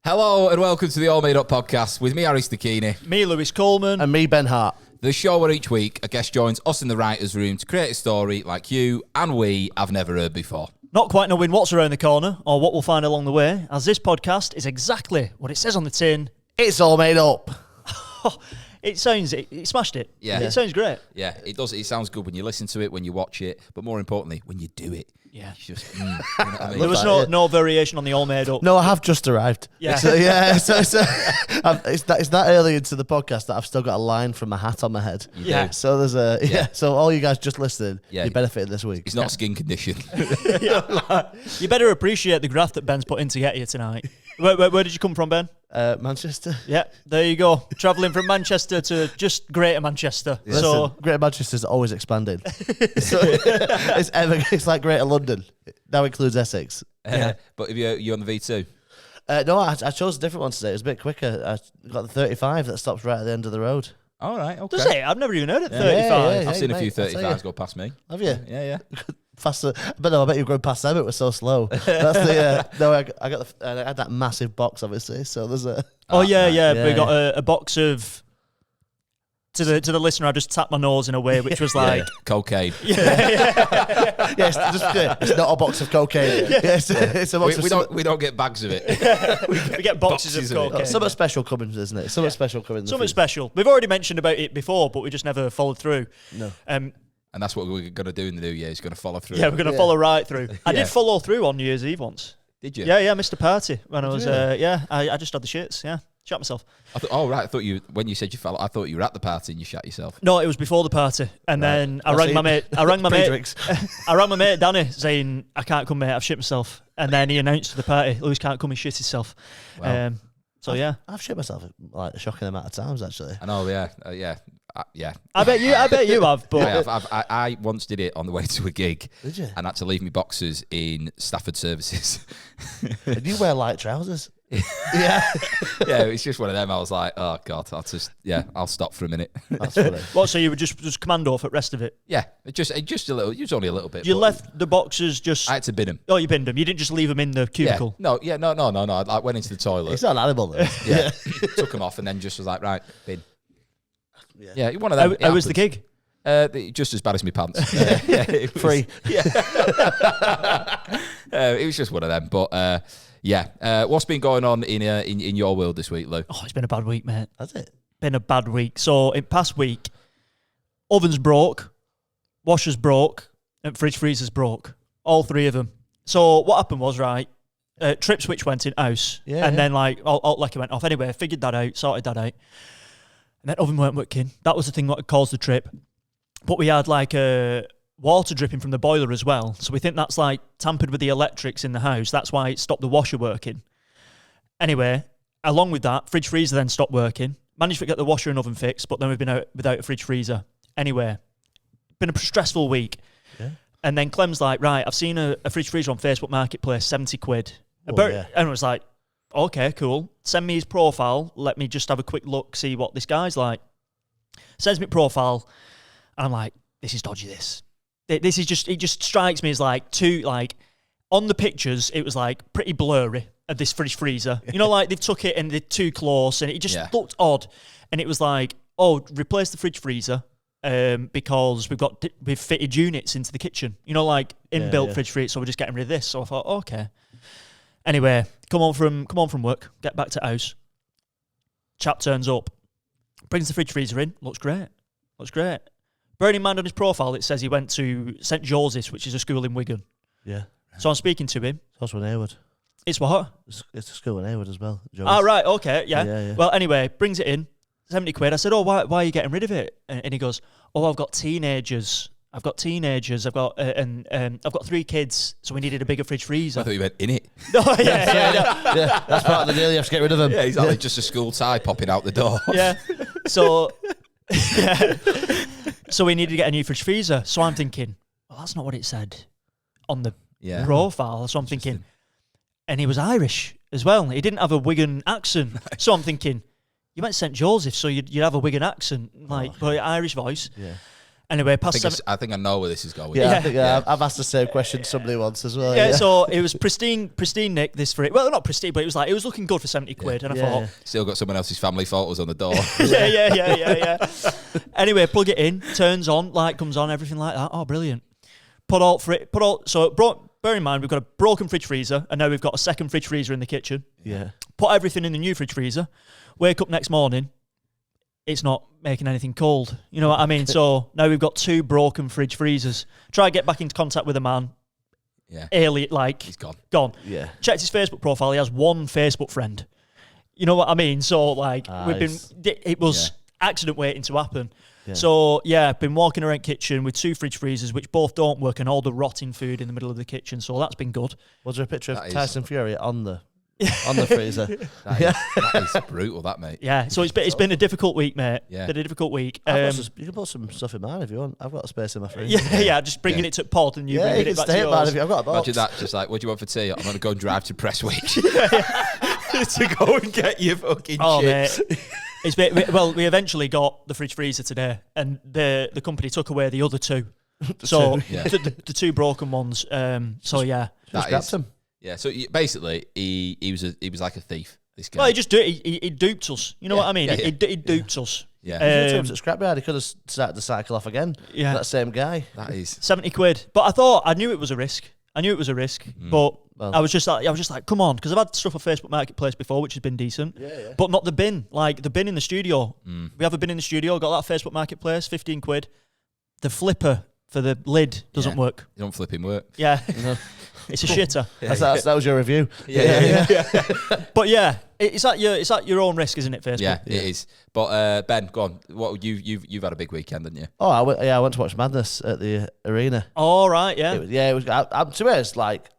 Hello and welcome to the AllMadeUp podcast with me, Harry Stachini. Me, Lewis Coleman. And me, Ben Hart. The show where each week a guest joins us in the writer's room to create a story like you and we have never heard before. Not quite knowing what's around the corner or what we'll find along the way, as this podcast is exactly what it says on the tin. It's all made up. It smashed it. Yeah. It sounds great. Yeah, it does. It sounds good when you listen to it, when you watch it, but more importantly, when you do it. Yeah. It's just, you know what I mean? There was no variation on the All Made Up. No, I have just arrived. Yeah. So it's that early into the podcast that I've still got a line from my hat on my head. Yeah. So there's so all you guys just listening, you benefited this week. It's not a skin condition. You better appreciate the graft that Ben's put in to get here tonight. Where did you come from, Ben? Manchester. Yeah, there you go. Travelling from Manchester to just Greater Manchester. Listen, So Greater Manchester's always expanding. So it's like Greater London. Now includes Essex. But you on the V2? No, I chose a different one today. It was a bit quicker. I got the 35 that stops right at the end of the road. All right, okay. does it? I've never even heard it. 35. Yeah, I've seen a few mate, I'll tell 35s go past me. Have you? Yeah. Faster, but no, I bet you're going past them. It was so slow. That's the no. I got I had that massive box, obviously. So there's a. Oh yeah. We got a box of. To the listener, I just tapped my nose in a way which was like cocaine. Yes, it's not a box of cocaine. Yes, it's a box We don't get bags of it. we get boxes of cocaine. Something special coming, isn't it? Something special coming. Something special. We've already mentioned about it before, but we just never followed through. No. And that's what we're going to do in the new year. Is going to follow through. Yeah, we're going to follow right through. I did follow through on New Year's Eve once. Did you? Yeah, Mr. Party. When I was, I just had the shits. Yeah, shot myself. Right. I thought when you said you fell, I thought you were at the party and you shot yourself. No, it was before the party, and then I rang my mate. I rang my mate Danny, saying I can't come, mate. I've shit myself. And then he announced to the party, Lewis can't come. He shit himself. Wow. I've shit myself like a shocking amount of times actually. I know. Yeah. I bet you have. But I once did it on the way to a gig. Did you? And had to leave my boxers in Stafford Services. Did you wear light trousers? Yeah, it's just one of them. I was like, oh god, I'll stop for a minute. That's funny. what? So you were just commando for the rest of it? Yeah, just a little. It was only a little bit. You left the boxes just. I had to bin them. Oh, you binned them. You didn't just leave them in the cubicle. No. I went into the toilet. It's not an animal though. Yeah, took them off and then just was like, right, bin. Yeah, one of them. How was the gig? Just as bad as my pants. Free. Yeah. It was just one of them. But what's been going on in your world this week, Lou? Oh, it's been a bad week, mate. That's it. Been a bad week. So in past week, ovens broke, washers broke, and fridge freezers broke. All three of them. So what happened was, right, trip switch went in house, then like all lecky went off. Anyway, I figured that out, sorted that out. And then oven weren't working. That was the thing that caused the trip. But we had like water dripping from the boiler as well. So we think that's like tampered with the electrics in the house. That's why it stopped the washer working. Anyway, along with that, fridge freezer then stopped working. Managed to get the washer and oven fixed, but then we've been out without a fridge freezer. Anyway, been a stressful week. Yeah. And then Clem's like, right, I've seen a fridge freezer on Facebook Marketplace, 70 quid. And I was like, okay, cool. Send me his profile. Let me just have a quick look, see what this guy's like. Sends me profile. And I'm like, this is dodgy, this. This is just, it just strikes me as like on the pictures, it was like pretty blurry of this fridge freezer. You know, like they took it and they're too close and it just looked odd. And it was like, oh, replace the fridge freezer because we've fitted units into the kitchen. You know, like inbuilt fridge freezer, so we're just getting rid of this. So I thought, okay. Anyway, come on from work, get back to house. Chap turns up, brings the fridge freezer in, looks great. Bearing in mind on his profile, it says he went to St Joseph's, which is a school in Wigan. Yeah. So I'm speaking to him. It's also in Haywood. It's what? It's a school in Haywood as well. Ah, right, okay, yeah. Well, anyway, brings it in, 70 quid. I said, oh, why are you getting rid of it? And he goes, oh, I've got teenagers. I've got 3 kids, so we needed a bigger fridge freezer. I thought you meant in it. No, yeah. That's part of the deal. You have to get rid of them. Yeah, exactly. Just a school tie popping out the door. Yeah. So, so we needed to get a new fridge freezer. So I'm thinking, well, that's not what it said on the profile. So I'm thinking, and he was Irish as well. He didn't have a Wigan accent. So I'm thinking, you went St Joseph, so you'd have a Wigan accent, but Irish voice. Yeah. Anyway, I past think, 7. I think I know where this is going. Yeah, Yeah. I think I've asked the same question to somebody once as well. Yeah, so it was pristine Nick, this for it. Well, not pristine, but it was looking good for 70 quid. And I thought, Still got someone else's family photos on the door. yeah. Anyway, plug it in, turns on, light comes on, everything like that. Oh, brilliant. Bear in mind, we've got a broken fridge freezer, and now we've got a second fridge freezer in the kitchen. Yeah. Put everything in the new fridge freezer. Wake up next morning, it's not making anything cold. You know what I mean? So now we've got 2 broken fridge freezers. Try to get back into contact with a man. Yeah. Alien, like, He's gone. Yeah. Checked his Facebook profile. He has 1 Facebook friend. You know what I mean? So, like, it was accident waiting to happen. Yeah. So, I've been walking around kitchen with 2 fridge freezers, which both don't work, and all the rotting food in the middle of the kitchen. So that's been good. Was there a picture of Tyson Fury on the freezer? That is brutal, that, mate. Yeah, so it's been a difficult week, mate. Yeah. Been a difficult week. You can put some stuff in mine if you want. I've got space in my freezer. Just bringing it to pod and you you bringing can it back stay to at mine yours. if you. I've got a box. Imagine that, just like, what do you want for tea? I'm going to go and drive to Press Week to go and get your fucking chips. Mate. We eventually got the fridge freezer today, and the company took away the other 2. So the 2 broken ones. Just scrapped them. Yeah, so basically, he was like a thief. This guy. Well, he duped us. You know what I mean? He duped us. Yeah. He took the scrapyard. He could have started the cycle off again. Yeah. That same guy. That is 70 quid. But I knew it was a risk. But I was just like, come on, because I've had stuff on Facebook Marketplace before, which has been decent. Yeah. But not the bin. Like the bin in the studio. We have a bin in the studio. Got that Facebook Marketplace, 15 quid. The flipper for the lid doesn't work. You don't flip him work. Yeah. It's a shitter. That was your review. Yeah. But it's at your own risk, isn't it, Facebook? Yeah, it is. But Ben, go on. What you've had a big weekend, haven't you? Oh, I went to watch Madness at the arena. All right, yeah. It was. To be honest, like,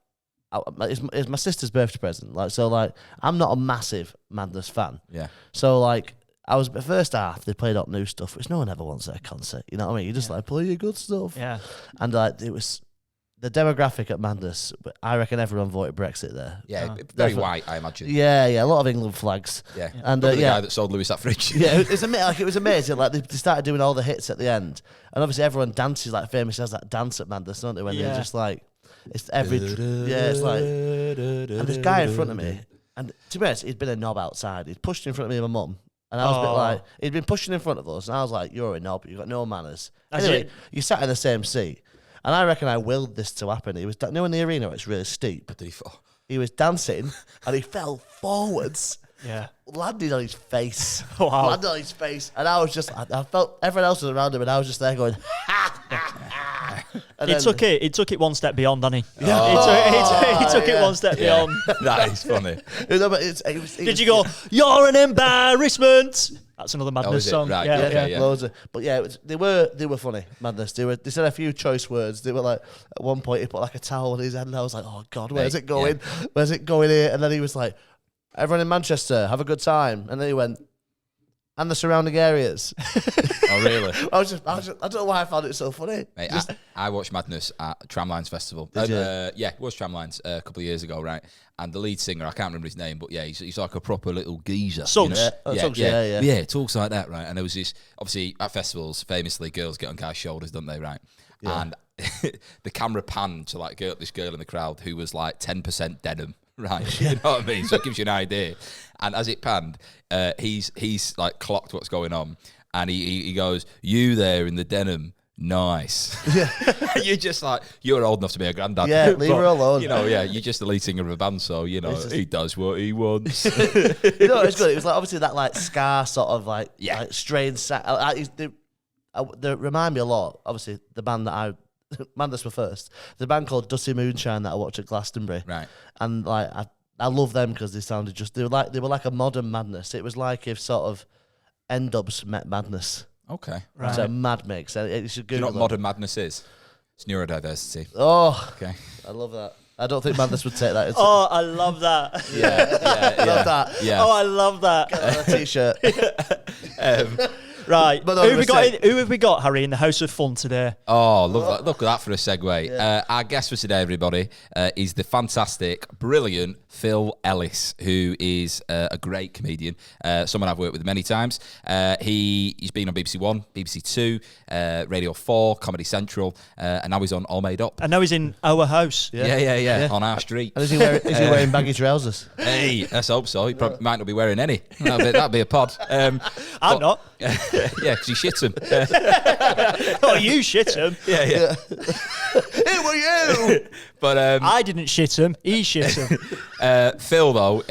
it's my sister's birthday present. Like, so, like, I'm not a massive Madness fan. Yeah. So, like, the first half, they played up new stuff, which no one ever wants at a concert. You know what I mean? You just like play your good stuff. Yeah. And like, it was the demographic at Madness. I reckon everyone voted Brexit there. Yeah, very white, I imagine. Yeah, a lot of England flags. Yeah, and the guy that sold Lewis that fridge. Yeah, it was amazing. Like they started doing all the hits at the end, and obviously everyone dances like famously has that dance at Madness, don't they? When they're just like, it's it's like, and this guy in front of me, and to be honest, he'd been a knob outside. He'd pushed in front of me and my mum. And I was a bit like, he'd been pushing in front of us, and I was like, you're a knob, you've got no manners. Anyway, you sat in the same seat, and I reckon I willed this to happen. He was, in the arena, it's really steep. He was dancing, and he fell forwards. Yeah. Landed on his face. Wow. Landed on his face. And I was just, I felt, everyone else was around him, and I was just there going, He took it one step beyond, didn't he? Yeah. He took it one step beyond. That is funny. Did you go, you're an embarrassment? That's another Madness song. Right. Yeah. Loads of, but yeah, they were funny, Madness. They said a few choice words. They were like, at one point, he put like a towel on his head, and I was like, oh God, where's it going? Yeah. Where's it going here? And then he was like, everyone in Manchester, have a good time. And then he went, and the surrounding areas. Oh, really? I don't know why I found it so funny. Mate, I watched Madness at Tramlines Festival. Yeah, it was Tramlines a couple of years ago, right? And the lead singer, I can't remember his name, but yeah, he's like a proper little geezer. Suggs. Yeah, talks like that, right? And there was this, obviously, at festivals, famously, girls get on guys' shoulders, don't they, right? Yeah. And the camera panned to like this girl in the crowd who was like 10% denim. Right, you know what I mean? So it gives you an idea. And as it panned, he's like clocked what's going on, and he goes, "You there in the denim, nice." Yeah. You're just like, you're old enough to be a granddad. Yeah, leave her alone. You know, yeah, you're just the lead singer of a band, so you know he does what he wants. You know, it's good. It was like obviously that like ska sort of like strange. They remind me a lot. Obviously, the band that Madness were first. The band called Dusty Moonshine that I watched at Glastonbury. Right. And like I love them because they sounded they were like a modern Madness. It was like if sort of N-Dubs met Madness. Okay. Right. So Mad Mix. You should Do you know Google what modern madness is? It's neurodiversity. Oh. Okay. I love that. I don't think Madness would take that. Oh, I love that. Yeah. I love that. Yeah. Oh, I love that. Get that on a t-shirt. Right. But Who have we got, Harry, in the House of Fun today? Oh, look at that for a segue. Yeah. Our guest for today, everybody, is the fantastic, brilliant Phil Ellis, who is a great comedian, someone I've worked with many times. He's been on BBC One, BBC Two, Radio 4, Comedy Central, and now he's on AllMadeUp. And now he's in our house. Yeah, on our street. And is he wearing baggy trousers? Hey, let's hope so. He probably might not be wearing any. That'd be a pod. I'm not. Yeah, because he shits him. Oh, you shit him. Yeah. Who were you? But I didn't shit him. He shit him. Phil, though,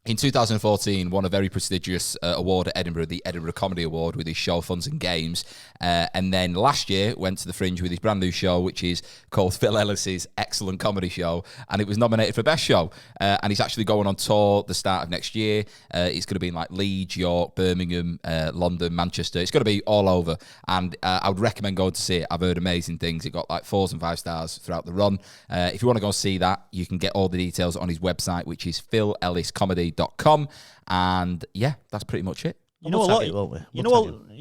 in 2014, won a very prestigious award at Edinburgh, the Edinburgh Comedy Award, with his show Funs and Games. And then last year went to the Fringe with his brand new show, which is called Phil Ellis's Excellent Comedy Show. And it was nominated for Best Show. And he's actually going on tour the start of next year. It's going to be in like Leeds, York, Birmingham, London, Manchester. It's going to be all over. And I would recommend going to see it. I've heard amazing things. It got like 4s and 5 stars throughout the run. If you want to go see that, you can get all the details on his website, which is philelliscomedy.com. And yeah, that's pretty much it. You know a lot. You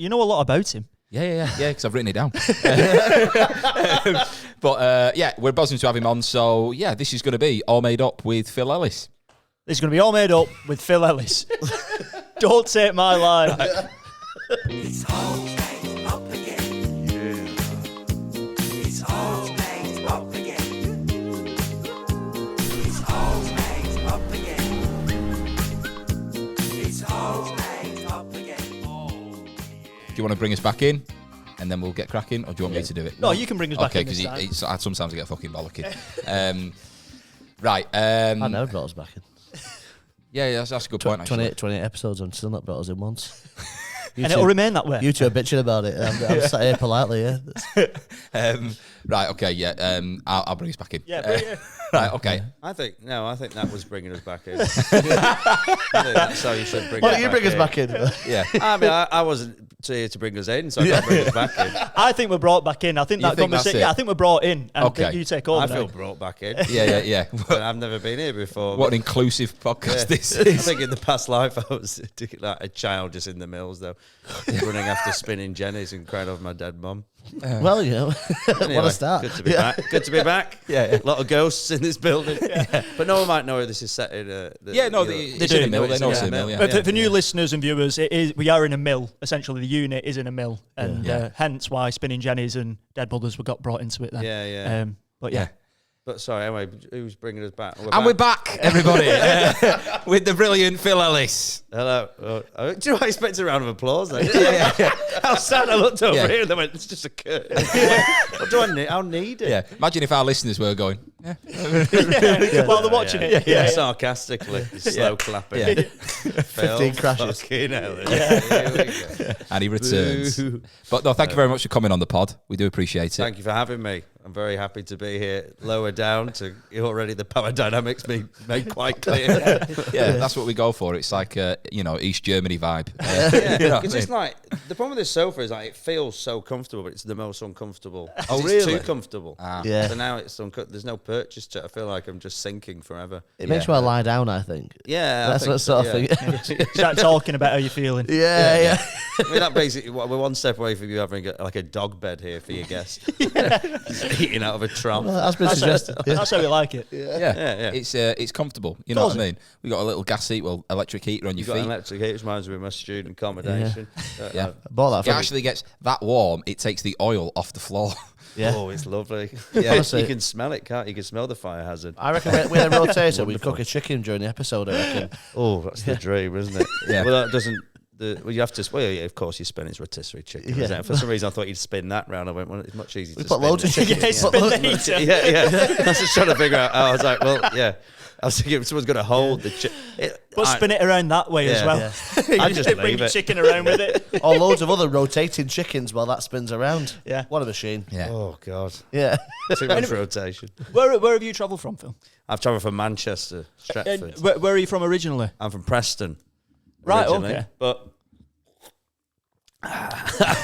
know a lot about him. Yeah, because I've written it down. But yeah, we're buzzing to have him on. So yeah, this is going to be All Made Up with Phil Ellis. This is going to be All Made Up with Phil Ellis. Don't take my line. It's all made up again. It's all made up again. It's all made up again. It's all made up again. Do you want to bring us back in, and then we'll get cracking, or do you want me to do it? No, you can bring us back in. Okay, because sometimes I get fucking bollocking. Right. I never brought us back in. Yeah, that's a good point. 28 episodes and still not brought us in once. And it'll remain that way. You two are bitching about it. I'm sat here politely, yeah. Right, okay, yeah. I'll bring us back in. Yeah, bring it. Right, okay. I think that was bringing us back in. I think that's how you should bring Why us don't you back bring us in. back in? Yeah. I mean, I wasn't here to bring us in, so I can't bring us back in. I think we're brought back in. I think You that think that's conversation. it? Yeah, I think we're brought in. And Okay. you take over. I now. feel brought back in. Yeah. But I've never been here before. What an inclusive podcast this I is. think in the past life I was like a child just in the mills, though, running after spinning jennies and crying over my dead mum. Well, you know, Anyway, what a start. Good to be back. Good to be back. Yeah. A lot of ghosts in this building. But no one might know this is set in a... It's do. in a mill. They know It's it's in in a a mill, mill. yeah. But for new listeners and viewers, we are in a mill. Essentially, the unit is in a mill, and hence why Spinning Jennies and Dead Brothers got brought into it then. Yeah. But yeah. But sorry, anyway, who's bringing us back? And we're back, everybody, with the brilliant Phil Ellis. Hello. Do you expect a round of applause then? Yeah. How sad I looked over here and they went, it's just a curtain. What do I need? I'll need it. Yeah. Imagine if our listeners were going, While they're watching it. Yeah. Sarcastically. Slow clapping. Yeah. 15 crashes. Fucking hell. Here we go. and he returns. Boo. But no, thank you very much for coming on the pod. We do appreciate it. Thank you for having me. I'm very happy to be here. Lower down to already the power dynamics being made quite clear. Yeah, that's what we go for. It's like East Germany vibe. It's just like the problem with this sofa is like it feels so comfortable, but it's the most uncomfortable. Oh, It's really? too comfortable. Yeah. So now there's no purchase to it. I feel like I'm just sinking forever. It makes you want to lie down, I think. Yeah, That's what sort of thing. Start talking about how you're feeling. Yeah. I mean, that basically we're one step away from you having like a dog bed here for your guest, just eating out of a tram. Well, that's been suggested. Yeah. That's how we like it. Yeah. It's comfortable. You know what I mean? We got a little gas heat, electric heater on your You've got an feet. electric heat, which reminds me of my student accommodation. Yeah. I bought that It from actually gets that warm, it takes the oil off the floor. Yeah. Oh, it's lovely. Yeah. Honestly. You can smell it, can't you? You can smell the fire hazard. I reckon with a rotator, we'd cook a chicken during the episode, I reckon. Oh, that's the dream, isn't it? Yeah. Well, that doesn't. You have to. Well, yeah, of course, you spin his rotisserie chicken. Yeah. Isn't it? For some reason, I thought you'd spin that round. I went, well, it's much easier We to put spin loads of this. chicken. Yeah, spin the heater. Yeah. I was just trying to figure out. I was like, well, yeah. I was thinking if someone's going to hold the chicken. But spin it around that way as Yeah. well. I You just bring leave your it. chicken around with it. Or loads of other rotating chickens while that spins around. Yeah. What a machine. Yeah. Oh God, Yeah. too much rotation. Where have you travelled from, Phil? I've travelled from Manchester, Stretford. Where are you from originally? I'm from Preston. Right, originally, okay. But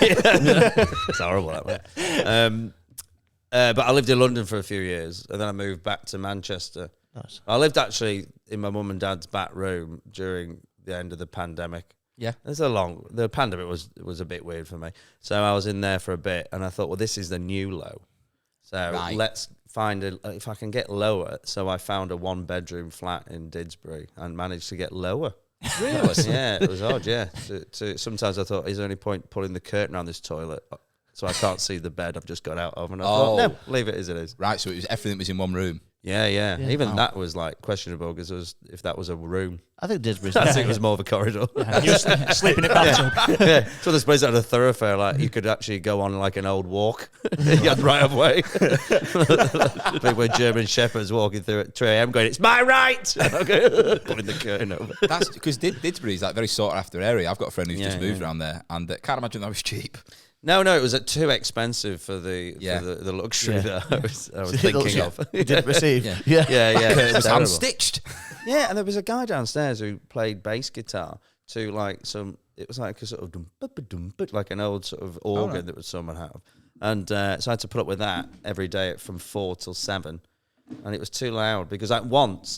it's horrible that way. But I lived in London for a few years, and then I moved back to Manchester. Nice. I lived actually in my mum and dad's back room during the end of the pandemic. Yeah. The Panda bit was a bit weird for me. So I was in there for a bit, and I thought, well, this is the new low. So let's find if I can get lower. So I found a 1-bedroom flat in Didsbury and managed to get lower. Really? Yeah, it was odd. Yeah. Sometimes I thought, is there any point pulling the curtain around this toilet so I can't see the bed I've just got out of? And I thought, no, leave it as it is. Right. So everything was in one room. Yeah. Even that was like questionable because if that was a room. I think Didsbury's. I think it was more of a corridor. You sleeping in bathtub. Yeah. So this place had a thoroughfare, like you could actually go on like an old walk. You had right of way. Big with German shepherds walking through at 3 a.m. going, it's my right. Pulling the curtain over. That's because Didsbury is like very sought after area. I've got a friend who's just moved around there, and can't imagine that was cheap. No, it was too expensive for the luxury that I was thinking of. You didn't receive. Yeah. It was terrible. hand stitched. Yeah, and there was a guy downstairs who played bass guitar to like it was like a sort of like an old sort of organ that would someone have. And so I had to put up with that every day from 4 till 7. And it was too loud because I once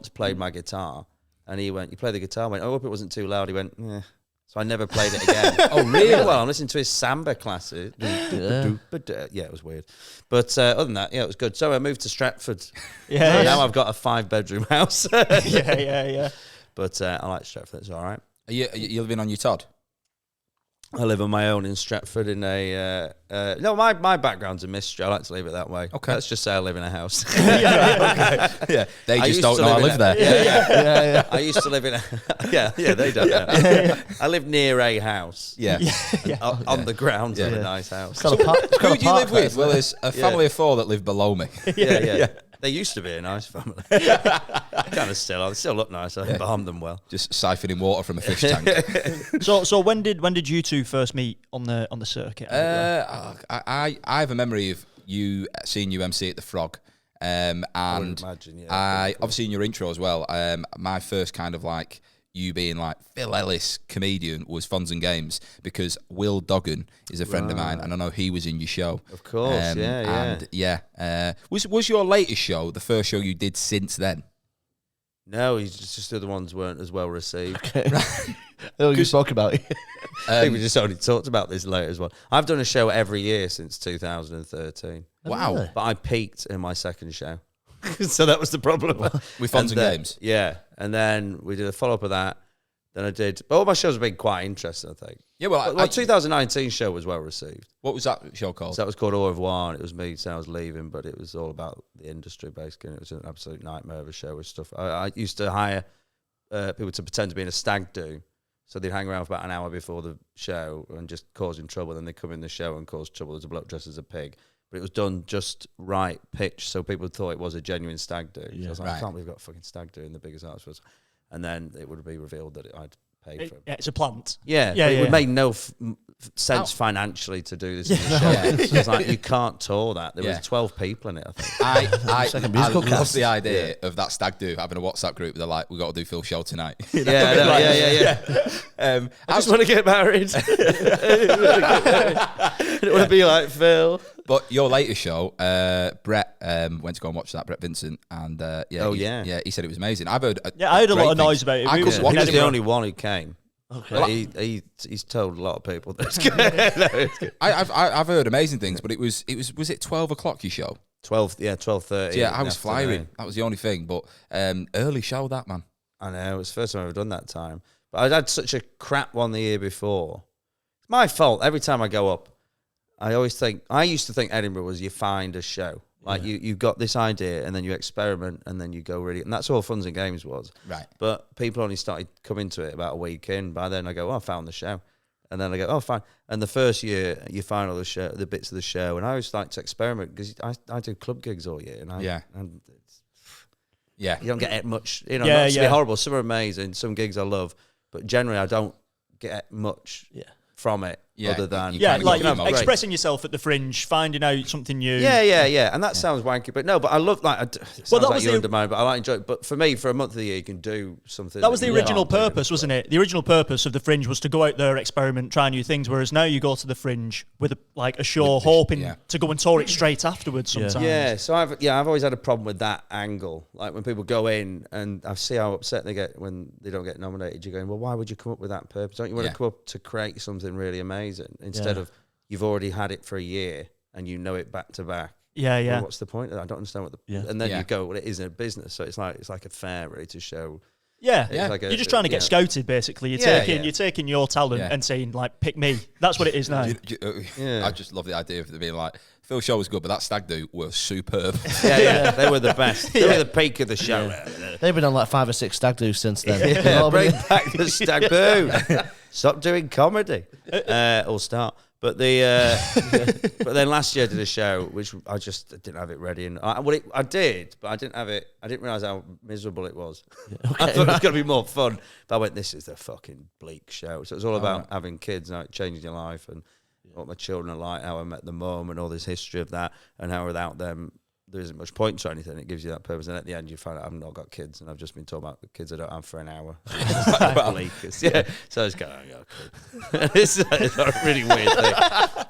played my guitar and he went, you play the guitar? I went, I hope it wasn't too loud. He went, yeah. So I never played it again. Oh, really? Well, I'm listening to his samba classes. Yeah, it was weird. But other than that, yeah, it was good. So I moved to Stratford. Yeah. Now I've got a 5-bedroom house. Yeah. But I like Stratford. It's all right. Are you living on your Todd? I live on my own in Stratford in a... no, my background's a mystery. I like to leave it that way. Okay. Let's just say I live in a house. Yeah. They just don't know I live there. Yeah. I used to live in a... Yeah, they don't know. I live near a house. Yeah. On the grounds of a nice house. Who do you live with? Well, there's a family of 4 that live below me. Yeah. They used to be a nice family. Kind of still. They still look nice. I farmed them well. Just siphoning water from a fish tank. So when did you two first meet on the circuit? I have a memory of seeing you MC at the Frog. And I would imagine, I obviously in your intro as well. My first kind of like you being like Phil Ellis comedian was Funs and Games because Will Duggan is a friend of mine and I know he was in your show. Of course, Was your latest show the first show you did since then? No, he's just the other ones weren't as well received. You spoke about it. I think we just only talked about this later as well. I've done a show every year since 2013. Wow. Really? But I peaked in my second show. So that was the problem. With Funs and Games? Yeah. And then we did a follow-up of that. Then I did... But all my shows have been quite interesting, I think. Yeah, well... My 2019 show was well received. What was that show called? So that was called Au Revoir, and it was me saying I was leaving, but it was all about the industry, basically, and it was an absolute nightmare of a show with stuff. I used to hire people to pretend to be in a stag do, so they'd hang around for about an hour before the show and just causing trouble, then they'd come in the show and cause trouble. There's a bloke dressed as a pig. But it was done just right pitch, so people thought it was a genuine stag do. So I was like, I can't believe we've got a fucking stag do in the biggest arts festival. And then it would be revealed that I'd paid for it. Yeah, it's a plant. Yeah, but it would make no sense financially to do this in the show. So it's like, you can't tour that. There was 12 people in it, I think. I love the idea of that stag do having a WhatsApp group. They're like, we've got to do Phil show tonight. Yeah. I just want to get married. I don't want to be like Phil. But your latest show, Brett went to go and watch that, Brett Vincent, and he said it was amazing. I heard a lot of noise about it. He was the only one who came. Okay. He's told a lot of people that it's good. I've heard amazing things, but was it 12 o'clock your show? 12:30. Yeah, I was flying. That was the only thing. But early show that, man. I know, it was the first time I've ever done that time. But I'd had such a crap one the year before. It's my fault. Every time I go up, I used to think Edinburgh was you find a show. Like you got this idea and then you experiment and then you go really, and that's all Funs and Games was. Right. But people only started coming to it about a week in. By then I go, I found the show. And then I go, oh, fine. And the first year you find all the bits of the show. And I always like to experiment because I do club gigs all year. And you don't get much, not to be horrible. Some are amazing. Some gigs I love. But generally I don't get much from it. Yeah, other than Yeah, kinda like got you're great. expressing yourself at the Fringe, finding out something new. Yeah, and that sounds wanky, but no, but I love it sounds that like was you're the- undermined, but I like enjoy it. But for me, for a month of the year, you can do something. That was the you original can't do in purpose, the wasn't it? The original purpose of the Fringe was to go out there, experiment, try new things. Whereas now you go to the Fringe with a show, hoping to go and tour it straight afterwards. Sometimes, Yeah, so I've always had a problem with that angle. Like when people go in and I see how upset they get when they don't get nominated. You're going, well, why would you come up with that purpose? Don't you want to come up to create something really amazing instead of you've already had it for a year and you know it back to back? Yeah. Well, what's the point? I don't understand what the. Yeah. And then Yeah. you go, well, it is a business, so it's like a fair really to show. Yeah, It's like you're just trying to get scouted, basically. You're taking your talent and saying, like, pick me. That's what it is now. I just love the idea of it being like, Phil's show was good, but that stag do was superb. Yeah, they were the best. They were the peak of the show. They've been on like 5 or 6 stag do's since then. You know what I Bring mean? back the stag do. Stop doing comedy. Or start. But but then last year I did a show which I just didn't have it ready, and I did, but I didn't have it. I didn't realize how miserable it was. I thought it was going to be more fun, but I went, "This is the fucking bleak show." So it was all about having kids and how it changed your life, and what my children are like, how I met the mum, and all this history of that, and how without them there isn't much point to anything. It gives you that purpose, and at the end you find out I've not got kids, and I've just been talking about the kids I don't have for an hour. Bleak. Yeah, so I was going, it's a really weird thing.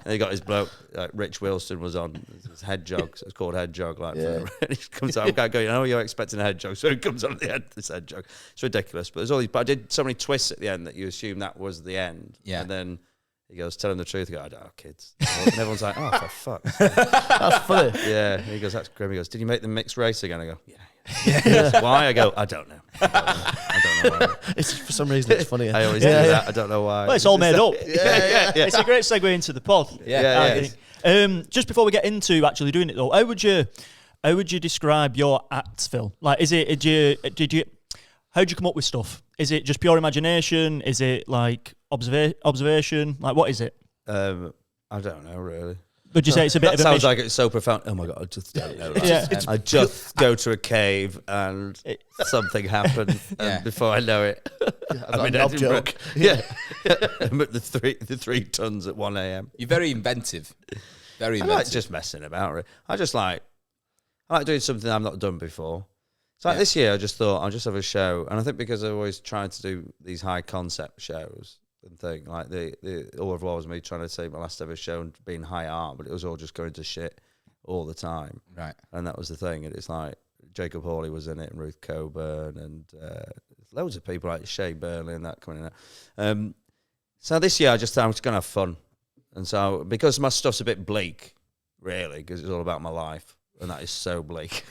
And he got his bloke, like Rich Wilson was on his head jog, so it's called head jog. Like, and he comes out, I'm going, oh, you're expecting a head jog, so he comes on at the end, this head jog. It's ridiculous, but there's all these. But I did so many twists at the end that you assume that was the end. Yeah. And then he goes, tell him the truth. I go, I don't have kids. And everyone's like, oh, for fuck's sake. That's funny. Yeah. And he goes, that's grim. He goes, did you make them mixed race again? I go, yeah. He goes, why? I go, I don't know. I don't know why. It's for some reason it's funny. I always do that. I don't know why. Well, it's all made up. Yeah. It's a great segue into the pod. I think. Just before we get into actually doing it though, how would you describe your act, Phil? Like, how'd you come up with stuff? Is it just pure imagination? Is it like observation? Like, what is it? I don't know really. Would you say it's a bit That of a sounds mission? like it's so profound. Oh my god, I just don't know. Right? Yeah. I just go to a cave and something happened, and before I know it, I'm in knob Edinburgh. joke. Yeah, I'm at the three tons at 1 a.m. You're very inventive. Very I inventive. like just messing about. Really. I like doing something I've not done before. So like this year, I just thought I'll just have a show, and I think because I always tried to do these high concept shows and thing, like the Au revoir was me trying to say my last ever show and being high art, but it was all just going to shit all the time, Right. and that was the thing. And it's like Jacob Hawley was in it, and Ruth Coburn, and loads of people like Shea Burnley and that coming in. So this year, I just thought I was going to have fun, and so because my stuff's a bit bleak, really, because it's all about my life. And that is so bleak.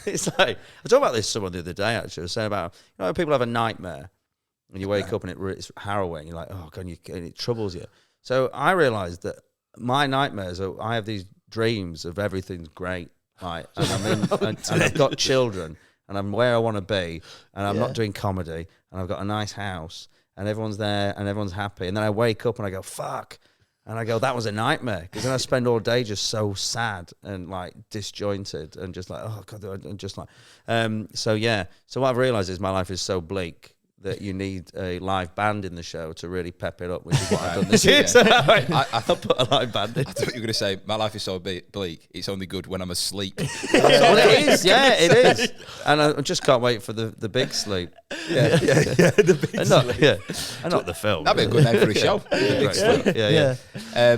It's like, I talked about this to someone the other day, actually. I was saying about, when people have a nightmare and you wake up and it's harrowing. You're like, oh, God, and it troubles you. So I realised that my nightmares are, I have these dreams of everything's great. Right? And I'm in, and I've got children and I'm where I want to be and I'm not doing comedy and I've got a nice house and everyone's there and everyone's happy. And then I wake up and I go, fuck. And I go, that was a nightmare. Because then I spend all day just so sad and like disjointed and just like, oh God, and just like, so yeah. So what I've realised is my life is so bleak that you need a live band in the show to really pep it up, which is what I've done this year. So I put a live band in. I thought you were going to say, my life is so bleak, it's only good when I'm asleep. Well, it is, yeah, it is. And I just can't wait for the big sleep. Yeah, the big And not the film. That'd be a good name for a show. The big sleep. Yeah.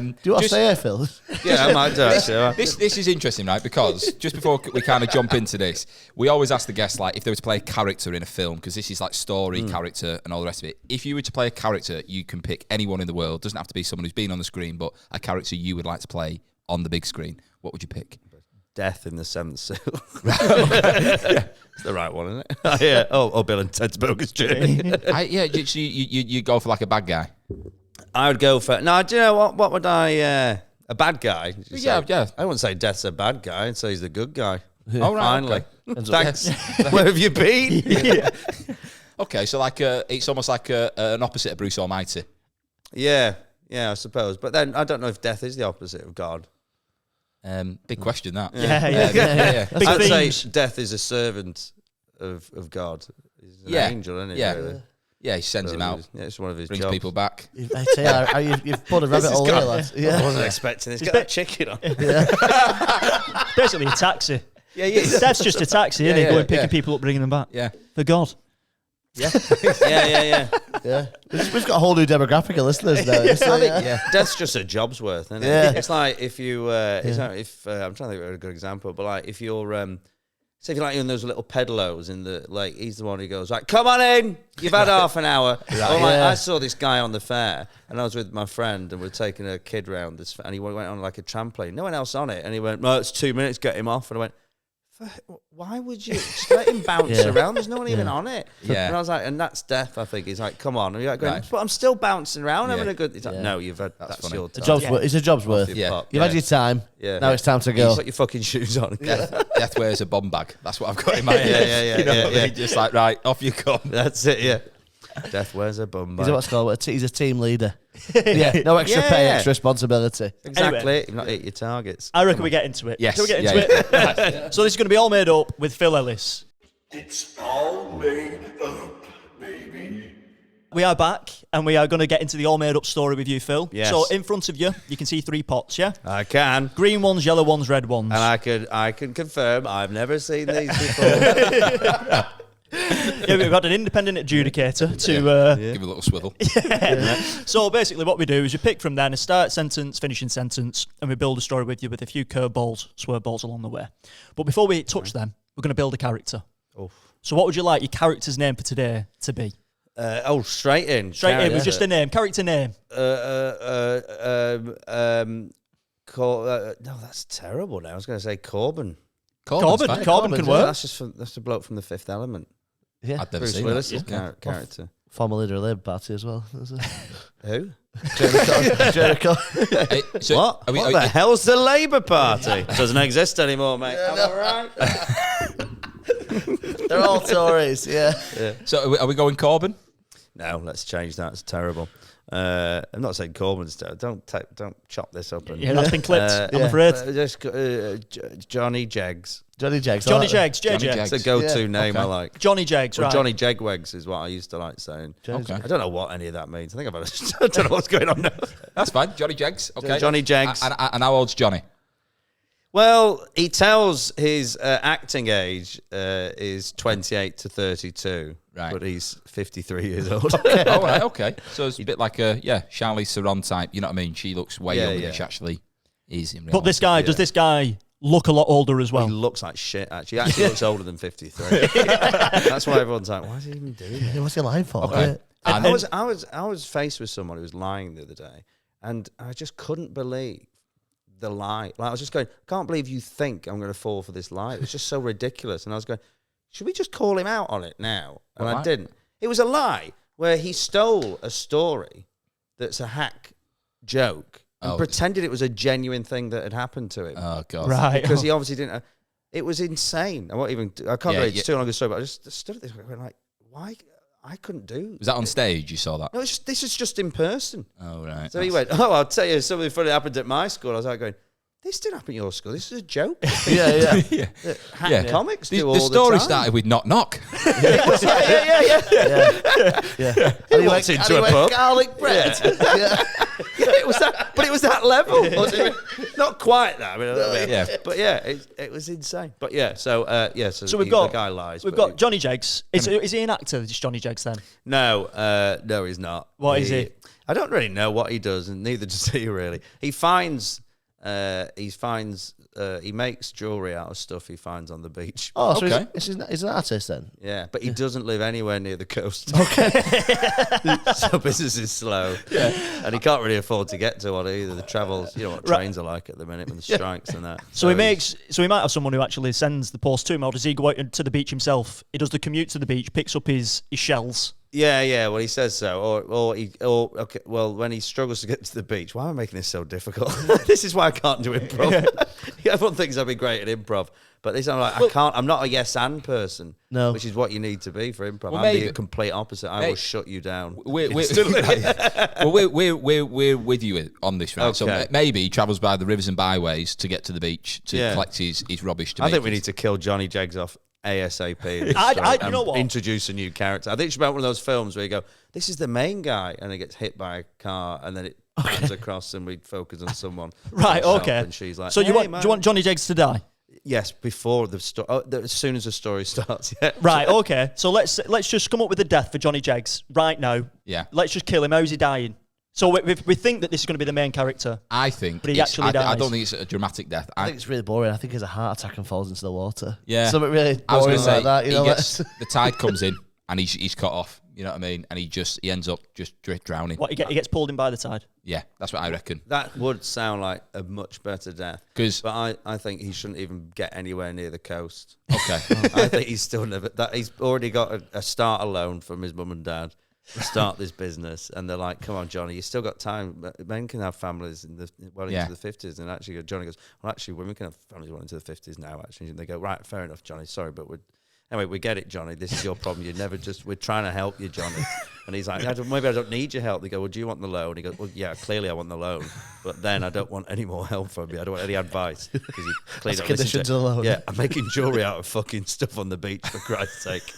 Do you want to say it, Phil? Yeah, I might do actually. This is interesting, right? Because just before we kind of jump into this, we always ask the guests, like, if they were to play a character in a film, because this is like story, character, and all the rest of it. If you were to play a character, you can pick anyone in the world. Doesn't have to be someone who's been on the screen, but a character you would like to play on the big screen. What would you pick? Death in the Seventh Seal. It's the right one, isn't it? Yeah. Oh, Bill and Ted's Bogus Journey. You go for like a bad guy. I would go for... No, do you know what? What would I... a bad guy? Did you Yeah, say? yeah. I wouldn't say Death's a bad guy. I'd say he's the good guy. Oh, right, Finally. okay. Thanks. Where have you been? Okay, so like it's almost like an opposite of Bruce Almighty. Yeah, I suppose. But then I don't know if death is the opposite of God. Big question, that. Yeah. Big I'd themes. say death is a servant of God. He's an angel, isn't he? Yeah. Really? Yeah, he sends him out, Yeah, it's one of his brings jobs. people back. I tell you, you've pulled a rabbit hole here, lad. I Yeah. wasn't expecting this. Get that chicken on. Basically a taxi. Yeah, yeah. That's just a taxi, isn't it? yeah, Going picking yeah. people up, bringing them back. Yeah. For God. Yeah. Yeah. We've got a whole new demographic of listeners now. So, yeah. That's just a job's worth, isn't it? Yeah. It's like if you, it's like if I'm trying to think of a good example, but like if you're, say if you're like in those little pedalos in the, like he's the one who goes like, come on in, you've had half an hour. Or like, Yeah. I saw this guy on the fair, and I was with my friend, and we're taking a kid round this, and he went on like a trampoline, no one else on it, and he went, no, it's 2 minutes, get him off, and I went, why would you just let him bounce around? There's no one even on it. Yeah. And I was like, and that's death, I think. He's like, come on. And you're like, going, Right. but I'm still bouncing around, Yeah. having a good. He's like, Yeah. no, you've had, that's funny. your It's a time. job's worth. It's a job's worth. Your Yeah. pop. You've had your time. Yeah. Now it's time to go. Put your fucking shoes on. Death wears a bomb bag. That's what I've got in my head. yeah, You know yeah, what I mean? yeah. Just like, right, off you come. That's it, yeah. Death wears a bum He's bag. what's called. He's a team leader. Yeah. No extra Yeah, pay, yeah. extra responsibility. Exactly. Anyway. You've not hit your targets. I reckon we get into it. Yes, Shall we get yeah, into it? Right. So this is going to be all made up with Phil Ellis. It's all made up, baby. We are back, and we are going to get into the all made up story with you, Phil. Yes. So in front of you, you can see 3 pots, yeah? I can. Green ones, yellow ones, red ones. And I can confirm I've never seen these before. Yeah, we've got an independent adjudicator to... Give a little swivel. So basically what we do is you pick from then a start sentence, finishing sentence, and we build a story with you with a few curveballs, swerveballs along the way. But before we touch them, we're going to build a character. Oof. So what would you like your character's name for today to be? Straight in. Straight in with Character. just a name, character name. No, that's terrible now. I was going to say Corbin. Corbin can Corbin's, work. That's the bloke from The Fifth Element. Yeah. I've never Bruce seen Willis's that. character. Former leader of the Labour Party as well. Who? Jericho. Hey, so What? Are we, What the hell's the Labour Party? Doesn't exist anymore, mate. I'm all right. They're all Tories, yeah. So are we going Corbin? No, let's change that. It's terrible. I'm not saying Corbyn's terrible. Don't chop this up. And, Yeah, that's been clipped, I'm yeah. afraid. Johnny Jegs. Johnny Jaggs. Johnny I like Jegs, Johnny JJ. Jegs. It's a go-to Yeah. name I Okay. like. Johnny Jegs, Or right. Johnny Jegwegs is what I used to like saying. that. Okay. I don't know what any of that means. I think I don't know what's going on now. That's fine. Johnny Jegs. Okay. Johnny Jegs. And how old's Johnny? Well, he tells his acting age is 28 to 32, Right. but he's 53 years old. Oh, right, okay. So it's a bit like a, Charlize Theron type. You know what I mean? She looks way Yeah, younger yeah. than she actually is in reality. But this guy, does this guy look a lot older as He well? looks like shit, actually. He actually looks older than 53. That's why everyone's like, why is he even doing that? Yeah, what's he lying for? Okay. Yeah. And I was faced with someone who was lying the other day, and I just couldn't believe the lie. Like I was just going, can't believe you think I'm going to fall for this lie. It was just so ridiculous. And I was going, should we just call him out on it now? And What I lie? didn't. It was a lie where he stole a story that's a hack joke and Oh. pretended it was a genuine thing that had happened to him. Oh, God. Right. Because he obviously didn't. It was insane. I can't Yeah, really, it's yeah. too long a story, but I just stood at this going like, why? I couldn't do. Was that on stage? You saw that? No, this is just in person. Oh, right. So he went, I'll tell you something funny happened at my school. I was like going, this didn't happen at your school. This is a joke. Yeah. Yeah. Hack comics The, do all the story time. started with knock knock. Yeah. He And he walked went, into and a he went pub. garlic bread. Yeah. Yeah, it was that, but it was that level. Wasn't it? Not quite that. I mean, a little bit. Yeah. But yeah, it was insane. But yeah, so So we've the got guy lies. We've but got Johnny Jegs. Is he an actor? This Johnny Jegs then? no, he's not. What is he? I don't really know what he does, and neither does he really. He makes jewelry out of stuff he finds on the beach. Oh, so Okay. he's an artist then? Yeah, but he doesn't live anywhere near the coast. So business is slow. Yeah. And he can't really afford to get to one either. The travels, you know what Right. trains are like at the minute with the strikes and that. So he might have someone who actually sends the post to him, or does he go out to the beach himself? He does the commute to the beach, picks up his shells. Yeah, well, he says so. Okay, well, when he struggles to get to the beach, why am I making this so difficult? This is why I can't do improv. Everyone thinks I'd be great at improv, but this I'm like, I'm not a yes and person. No. Which is what you need to be for improv. Well, I'm maybe- the complete opposite. I will shut you down. We're with you on this, right? So Okay. maybe he travels by the rivers and byways to get to the beach to collect his rubbish. To I make think we his- need to kill Johnny Jegs off ASAP. in this I- story you and know what? Introduce a new character. I think it's about one of those films where you go, this is the main guy, and he gets hit by a car, and then it comes across, and we focus on someone. Right, herself, okay. And she's like, So hey, do you man. want Johnny Jeggs to die? Yes, before the story. As soon as the story starts. Yeah. Right, okay. So let's just come up with a death for Johnny Jeggs right now. Yeah. Let's just kill him. How's he dying? So we think that this is going to be the main character. I think. But he actually I dies. don't think it's a dramatic death. I think it's really boring. I think he has a heart attack and falls into the water. Yeah. Something really I was boring going to say, like that. You know, the tide comes in and he's cut off. You know what I mean? And he ends up just drowning. What, he gets pulled in by the tide? Yeah, that's what I reckon. That would sound like a much better death. 'Cause- But I think he shouldn't even get anywhere near the coast. Okay. I think he's still never. He's already got a starter loan from his mum and dad to start this business, and they're like, "Come on, Johnny, you still got time. Men can have families into Yeah. the 50s." And actually, Johnny goes, "Well, actually, women can have families well into the 50s now." Actually, and they go, "Right, fair enough, Johnny. Sorry, but anyway, we get it, Johnny. This is your problem. We're trying to help you, Johnny." And he's like, maybe I don't need your help. They go, well, do you want the loan? He goes, well, yeah, clearly I want the loan. But then I don't want any more help from you. I don't want any advice. Because you clearly That's don't listen condition to the loan. Yeah, I'm making jewellery out of fucking stuff on the beach, for Christ's sake.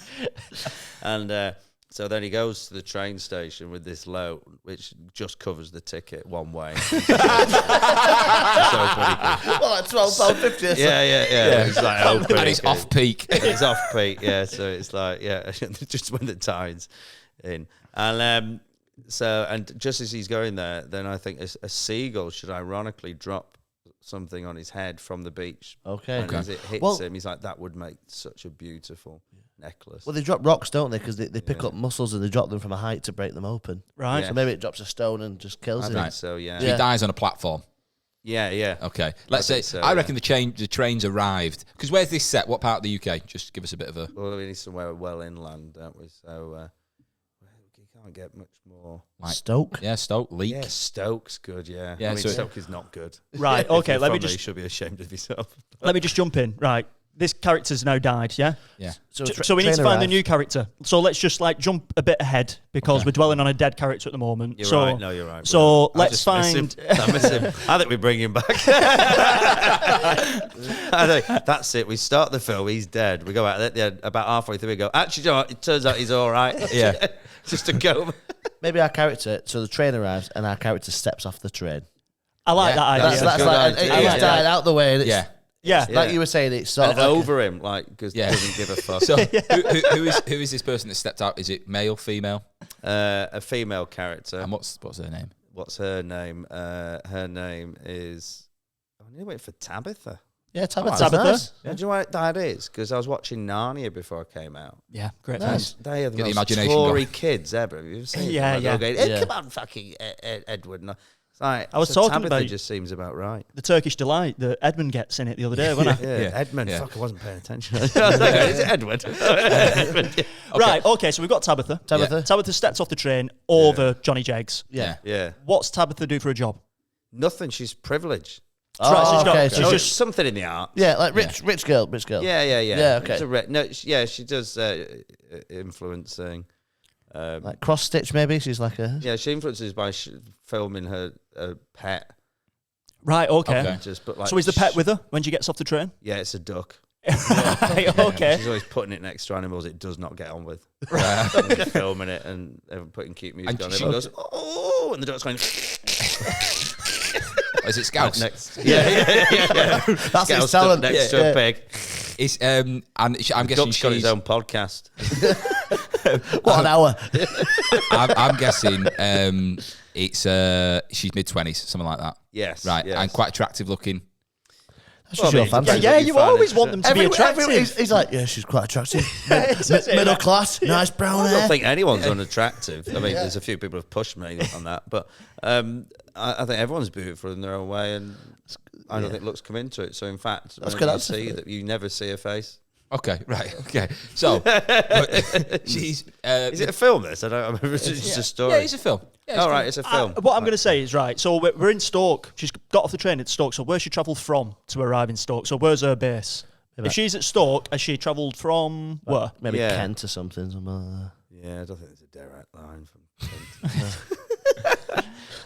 And so then he goes to the train station with this loan, which just covers the ticket one way. So it's really well, like £12.50. yeah. He's like, open And he's it. off peak. It's off peak, yeah. So it's like, yeah, just when the tide's in. And and just as he's going there, then I think a seagull should ironically drop something on his head from the beach. Okay. And as it hits him, he's like, that would make such a beautiful necklace. Well, they drop rocks, don't they? Because they pick up mussels and they drop them from a height to break them open. Right. So maybe it drops a stone and just kills I him. think so, yeah. He dies on a platform. Yeah. Okay. Let's say, think so, I reckon the trains arrived. Because where's this set? What part of the UK? Just give us a bit of a... Well, we need somewhere well inland, don't we? So you can't get much more. Like, Stoke? Yeah, Stoke. Leek. Yeah, Stoke's good, yeah. Yeah, I mean, so- Stoke is not good. Right, okay, If let you're me from there, just- You should be ashamed of yourself. Let me just jump in. Right. This character's now died, yeah? Yeah. So we need to find a new character. So let's just jump a bit ahead because we're dwelling on a dead character at the moment. You're so, right. No, you're right. So I let's just miss him. find. I miss him. I think we bring him back. I think that's it. We start the film. He's dead. We go out at the end, about halfway through. We go. Actually, you know what? It turns out he's all right. Yeah. Just to go. Maybe our character, so the train arrives and our character steps off the train. I like that idea. That's a good like, idea. he's Yeah. died out the way. And it's, Yeah. Yeah. Like you were saying, it's sort And of like over him, like, because he doesn't give a fuck. So who is this person that stepped out? Is it male, female? A female character. And what's her name? What's her name? Her name is. I need to wait for Tabatha. Yeah, Tabatha. Tabatha. Nice. Do you know what that is? Because I was watching Narnia before I came out. Yeah, great. Nice. They are the Get the most imagination Tory going. kids ever. Have you ever seen Yeah, them? yeah. They'll go, "Hey, Yeah. come on, fucking Edward." No. It's like, I was so talking Tabatha about- just seems about right. The Turkish delight that Edmund gets in it the other day, wasn't I? Yeah, Edmund. Yeah. Fuck, I wasn't paying attention. I was like, is it Edward? Edmund, yeah. Right, okay, so we've got Tabatha. Tabatha. Tabitha steps off the train over Johnny Jeggs. Yeah. Yeah. What's Tabitha do for a job? Nothing. She's privileged. Right, so she's got- okay. she's So Oh, just- it's something in the art. yeah, like rich girl. Yeah. Yeah, okay. It's she does influencing. Like cross stitch, maybe. She's like a. Yeah, she influences by filming her pet. Right, okay. Okay. Just but like. So is the pet with her when she gets off the train? Yeah, it's a duck. Right, okay. She's always putting it next to animals it does not get on with. And filming it and putting cute music And on. she- Everyone goes, oh, and the duck's going. Is it Scouts? Next, yeah. That's his talent. next to a pig. It's and I'm guessing Duck's got his own podcast. What an hour. I'm guessing it's she's mid-20s, something like that. Yes, Right, yes. and quite attractive looking. That's just your fancy. Yeah, you always want them to be attractive. He's like, yeah, she's quite attractive. says it, Middle like- class, nice brown I hair. don't think anyone's unattractive. I mean, there's a few people who've pushed me on that, but I think everyone's beautiful in their own way, and I don't think looks come into it. So, in fact, That's when good you answer see for it. that you never see a face. Okay, right, okay. So, but she's... Is it a film? This I don't remember. It's just a story. Yeah, it's a film. Yeah, All right, it's a film. What I'm going to say is, right, so we're in Stoke. She's got off the train at Stoke, so where's she travelled from to arrive in Stoke? So where's her base? If she's at Stoke, has she travelled from where? Maybe Yeah. Kent or something. Like that. Yeah, I don't think there's a direct line from Kent.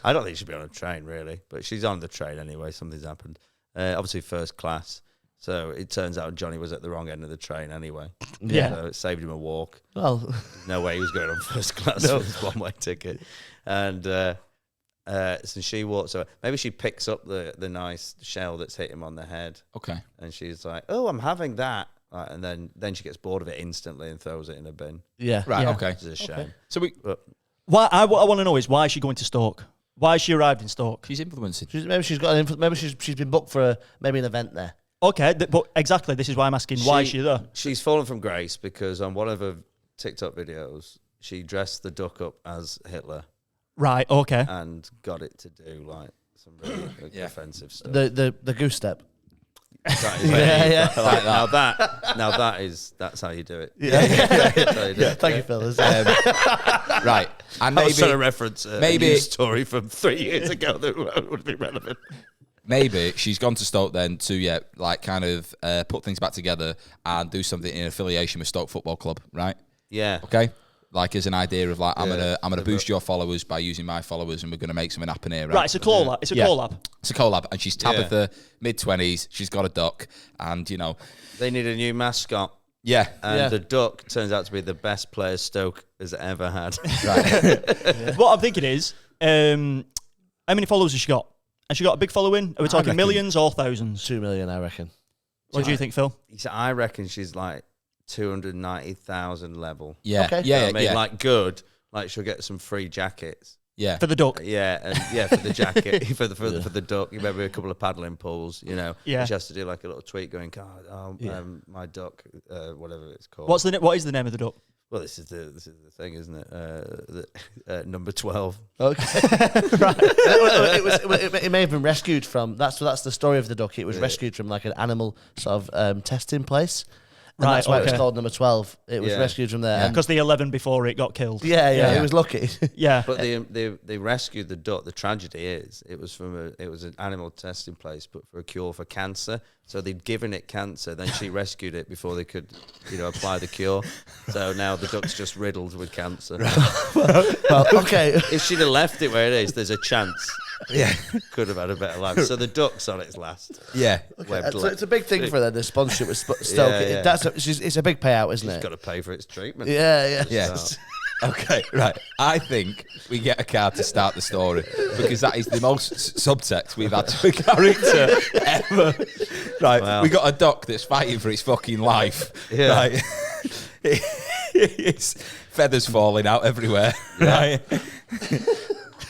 I don't think she'd be on a train, really. But she's on the train anyway. Something's happened. Obviously, first class. So it turns out Johnny was at the wrong end of the train anyway. Yeah. So it saved him a walk. Well, No way he was going on first class with his one-way ticket. And so she walks away. Maybe she picks up the nice shell that's hit him on the head. Okay. And she's like, "Oh, I'm having that." And then she gets bored of it instantly and throws it in a bin. yeah. Right. Yeah. Okay. It's a shame. So we. But What I want to know is why is she going to Stoke? Why has she arrived in Stoke? She's influencing. Maybe she's got maybe she's been booked for maybe an event there. Okay, but exactly, this is why I'm asking. Why is she there? She's fallen from grace because on one of her TikTok videos, she dressed the duck up as Hitler Right. Okay. and got it to do like some really offensive stuff. The goose step. That is Yeah. that's how you do it. Yeah. That's how you do it. Thank you, Phil. Right. And I was trying to maybe reference a maybe- news story from 3 years ago that would be relevant. maybe she's gone to Stoke then to kind of put things back together and do something in affiliation with Stoke Football Club, right? Yeah. Okay. Like as an idea of like I'm Yeah. gonna boost your followers by using my followers, and we're gonna make something happen here, right? Right. It's a collab. It's a collab. It's a collab, and she's Tabatha, mid-20s. She's got a duck, and They need a new mascot. yeah, And the duck turns out to be the best player Stoke has ever had. right. What I'm thinking is, how many followers has she got? Has she got a big following? Are we talking reckon- millions or thousands? 2 million, I reckon. What do you think, Phil? I reckon she's like 290,000 level. Yeah, Okay. yeah, I mean, yeah, like good. Like she'll get some free jackets. yeah. For the duck. Yeah, and for the jacket, for the duck, maybe a couple of paddling pools. Yeah. She has to do like a little tweet going, "God, my duck, whatever it's called." What is the name of the duck? Well, this is the thing, isn't it? Number 12. Okay. It may have been rescued from. That's the story of the duck. It was rescued from like an animal sort of testing place. And Right, that's why it was okay. called number 12. It was rescued from there. Because the 11 before it got killed. Yeah, Yeah. it was lucky. Yeah. But they rescued the duck. The tragedy is it was an animal testing place, but for a cure for cancer. So they'd given it cancer, then she rescued it before they could, apply the cure. So now the duck's just riddled with cancer. Well, okay. If she'd have left it where it is, there's a chance. Yeah. Could have had a better life. So the duck's on its last. Yeah. Webbed So leg. it's a big thing for them, the sponsorship with Stoke. Yeah, yeah. It's a big payout, isn't She's it? got to pay for its treatment. Yeah. Yes. Okay, right. I think we get a card to start the story because that is the most subtext we've had to a character ever. Right, Wow. we got a duck that's fighting for its fucking life. Yeah. Right. It's feathers falling out everywhere. Right.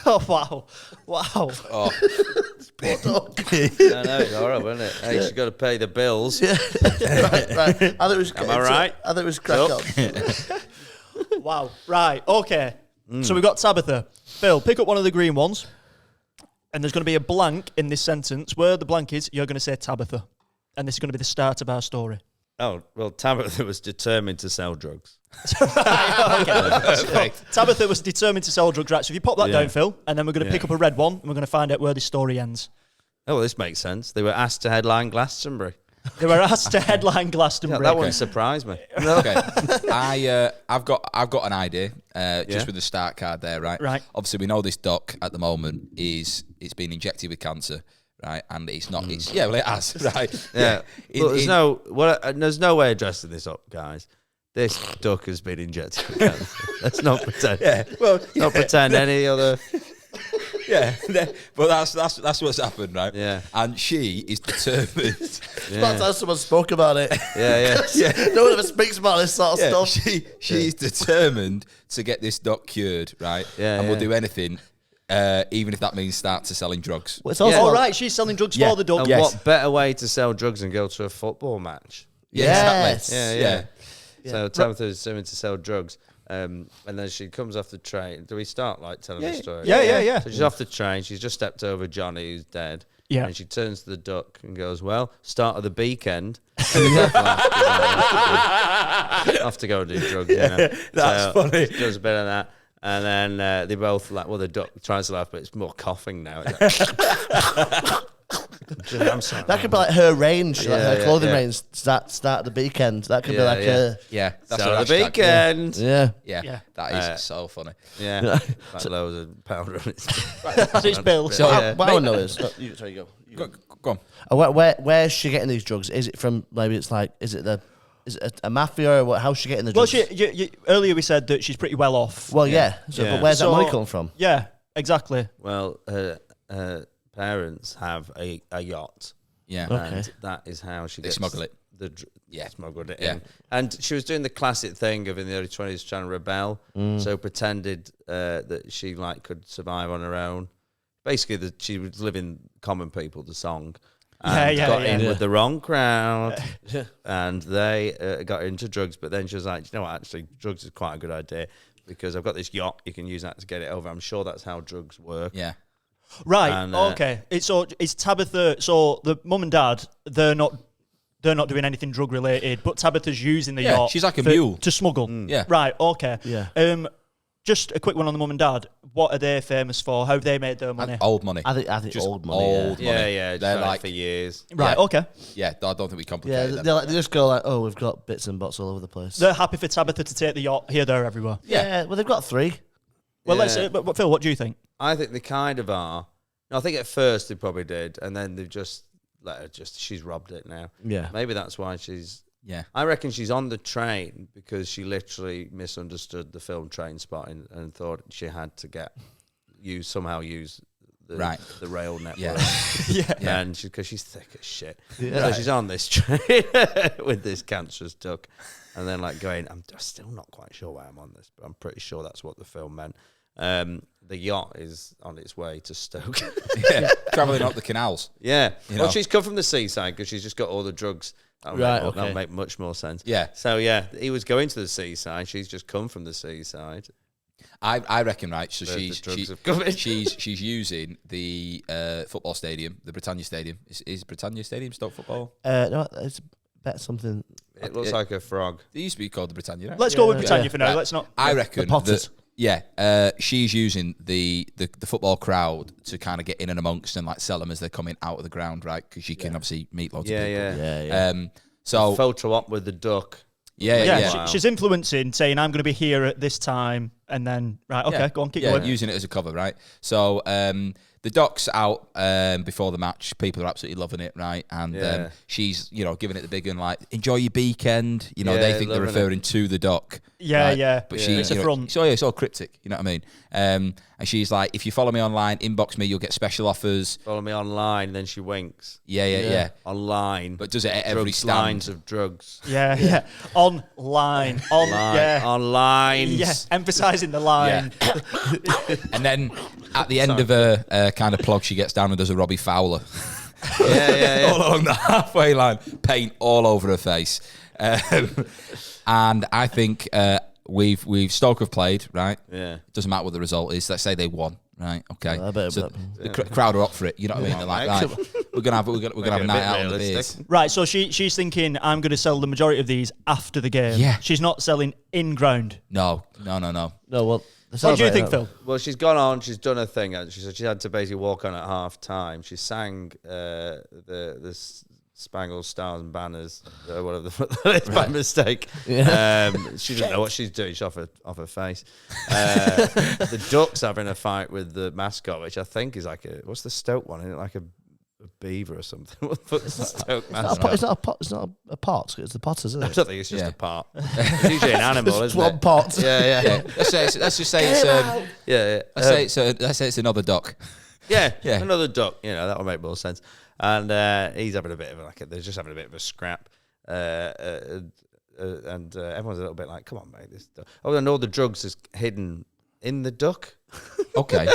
Oh, wow. Wow. Oh. I know, it's horrible, isn't it? Hey, she's got to pay the bills. right. I thought it was. Am I right? I thought it was crack Nope. on. Wow. Right. Okay. So we've got Tabatha. Phil, pick up one of the green ones. And there's going to be a blank in this sentence. Where the blank is, you're going to say Tabatha. And this is going to be the start of our story. Oh, well, Tabatha was determined to sell drugs. Tabatha was determined to sell drugs, right? So if you pop that Yeah. down, Phil, and then we're going to pick up a red one, and we're going to find out where the story ends. Oh, well, this makes sense. They were asked to headline Glastonbury. They were asked to headline Yeah, Glastonbury. that wouldn't surprise me. Okay. I've got an idea. Just with the start card there, right? Right. Obviously, we know this duck at the moment it's been injected with cancer, right? And it's not. It's well, it has, right? Yeah. In- But there's no way of dressing this up, guys. This duck has been injected with cancer. Let's not pretend. Yeah. Well, Not pretend any other. yeah. But that's what's happened, right? Yeah. And she is determined. That's how someone spoke about it. Yeah, yeah. No one ever speaks about this sort of Yeah, stuff. she's determined to get this duck cured, right? Yeah, and will yeah. do anything, even if that means start to selling drugs. Well, it's also Yeah. All right, she's selling drugs Yeah. for the dog. And Yes. what better way to sell drugs than go to a football match? Yeah, Yes. exactly. Yeah. So Tabatha is determined to sell drugs. And then she comes off the train. Do we start like telling the story? Yeah. So she's off the train. She's just stepped over Johnny, who's dead. Yeah. And she turns to the duck and goes, "Well, start of the beacend. Have to go and do drugs." That's funny. She does a bit of that. And then they both the duck tries to laugh, but it's more coughing now. It's like I'm sorry. That could be like her range, like her Yeah, clothing yeah. range. Start the weekend. That could be Yeah, like yeah. Yeah, that's So a the hashtag. weekend. yeah. Yeah, that is so funny. Yeah. Like loads of powder on it. That's its bill. So, What I want to know is, sorry, you go. Go on. Where's she getting these drugs? Is it from maybe it's like is it a mafia or what? How's she getting the Well, drugs? earlier we said that she's pretty well off. Well, yeah. So, Yeah. but where's that So- money coming from? Yeah, exactly. Well, her parents have a yacht. Yeah. Okay. And that is how she gets smuggle it. Smuggled it Yeah. in. And she was doing the classic thing of in the early 20s trying to rebel. So pretended that she like could survive on her own. Basically, that she was living Common People, the song. And got in with the wrong crowd. And they got into drugs. But then she was like, you know what, actually, drugs is quite a good idea. Because I've got this yacht, you can use that to get it over. I'm sure that's how drugs work. Yeah. Right. And, Okay. It's Tabatha. So the mum and dad, they're not doing anything drug related, but Tabatha's using the Yeah, yacht. she's like a mule. to smuggle. Yeah. Right. Okay. Yeah. Just a quick one on the mum and dad. What are they famous for? How have they made their money? Old money. I think Just old money. old Yeah. money. Yeah, They're just like for years. Right. yeah. Okay. Yeah, I don't think we Yeah, complicated them. they just go like, oh, we've got bits and bots all over the place. They're happy for Tabatha to take the yacht here, there, everywhere. Yeah, well, they've got 3. Well, Yeah. let's. But Phil, what do you think? I think they kind of are. No, I think at first they probably did, and then they've just let her she's robbed it now. Yeah. Maybe that's why she's. Yeah. I reckon she's on the train because she literally misunderstood the film Train Spotting and thought she had to somehow use the rail network. Yeah. And because she's thick as shit. Yeah. So she's on this train with this cancerous duck. And then like going, I'm still not quite sure why I'm on this, but I'm pretty sure that's what the film meant. The yacht is on its way to Stoke. Yeah. Travelling up the canals. Yeah. You Well, know. she's come from the seaside because she's just got all the drugs. That'll make much more sense. Yeah. So, yeah, he was going to the seaside. She's just come from the seaside. I reckon, right? So The drugs have come in. she's using the football stadium, the Britannia Stadium. Is Britannia Stadium Stoke football? No, it's bet something. It looks like a frog. It used to be called the Britannia. Right? Let's go with Yeah. Britannia for now. Right. Let's not. I reckon Potters. that. Yeah, she's using the football crowd to kind of get in and amongst and like sell them as they're coming out of the ground, right? Because she can obviously meet loads of people. Yeah. So Photo op with the duck. yeah. Yeah, she's influencing, saying I'm going to be here at this time, and then right, okay, Yeah. go on, keep Yeah, going. using it as a cover, right? So the doc's out before the match. People are absolutely loving it, right? And she's, giving it the big one, like, enjoy your weekend. They Yeah, think they're loving referring to the doc. Yeah, right? yeah. But Yeah. she's, It's a front. it's all cryptic, you know what I mean? And she's like, if you follow me online, inbox me, you'll get special offers. Follow me online, then she winks. Yeah. Online. But does it at every drugs, stand? lines of drugs. Yeah. Online. Yeah. On lines. Yeah, emphasising the line. And then at the end of her kind of plug, she gets down and does a Robbie Fowler. Yeah. All along the halfway line, paint all over her face. And I think we've Stoke have played, right? Yeah. It doesn't matter what the result is. Let's say they won, right? Okay. I bet- So the crowd are up for it. You know what I mean? They're like, right, we're gonna have a night out on the beers. Right, so she's thinking I'm going to sell the majority of these after the game. Yeah. She's not selling in ground. No. No, well. What do you think, Phil? Well, she's gone on. She's done her thing. She said she had to basically walk on at half time. She sang the Spangled Stars and Banners, whatever that is, by mistake. She didn't know what she's doing. She's off her face. The Ducks having a fight with the mascot, which I think is like what's the Stoke one? Isn't it like a beaver or something? What's the Stoke mascot? It's not a pot. It's the Potters, isn't I it? don't think it's just Yeah. a part. It's usually an animal, It's isn't one it? pot. Yeah. Let's just say it's Yeah. let's say it's another doc. Yeah, Yeah. another duck. That would make more sense. And he's having a bit of they're just having a bit of a scrap. And everyone's a little bit like, come on, mate. This duck. Oh, and all the drugs is hidden in the duck. Okay.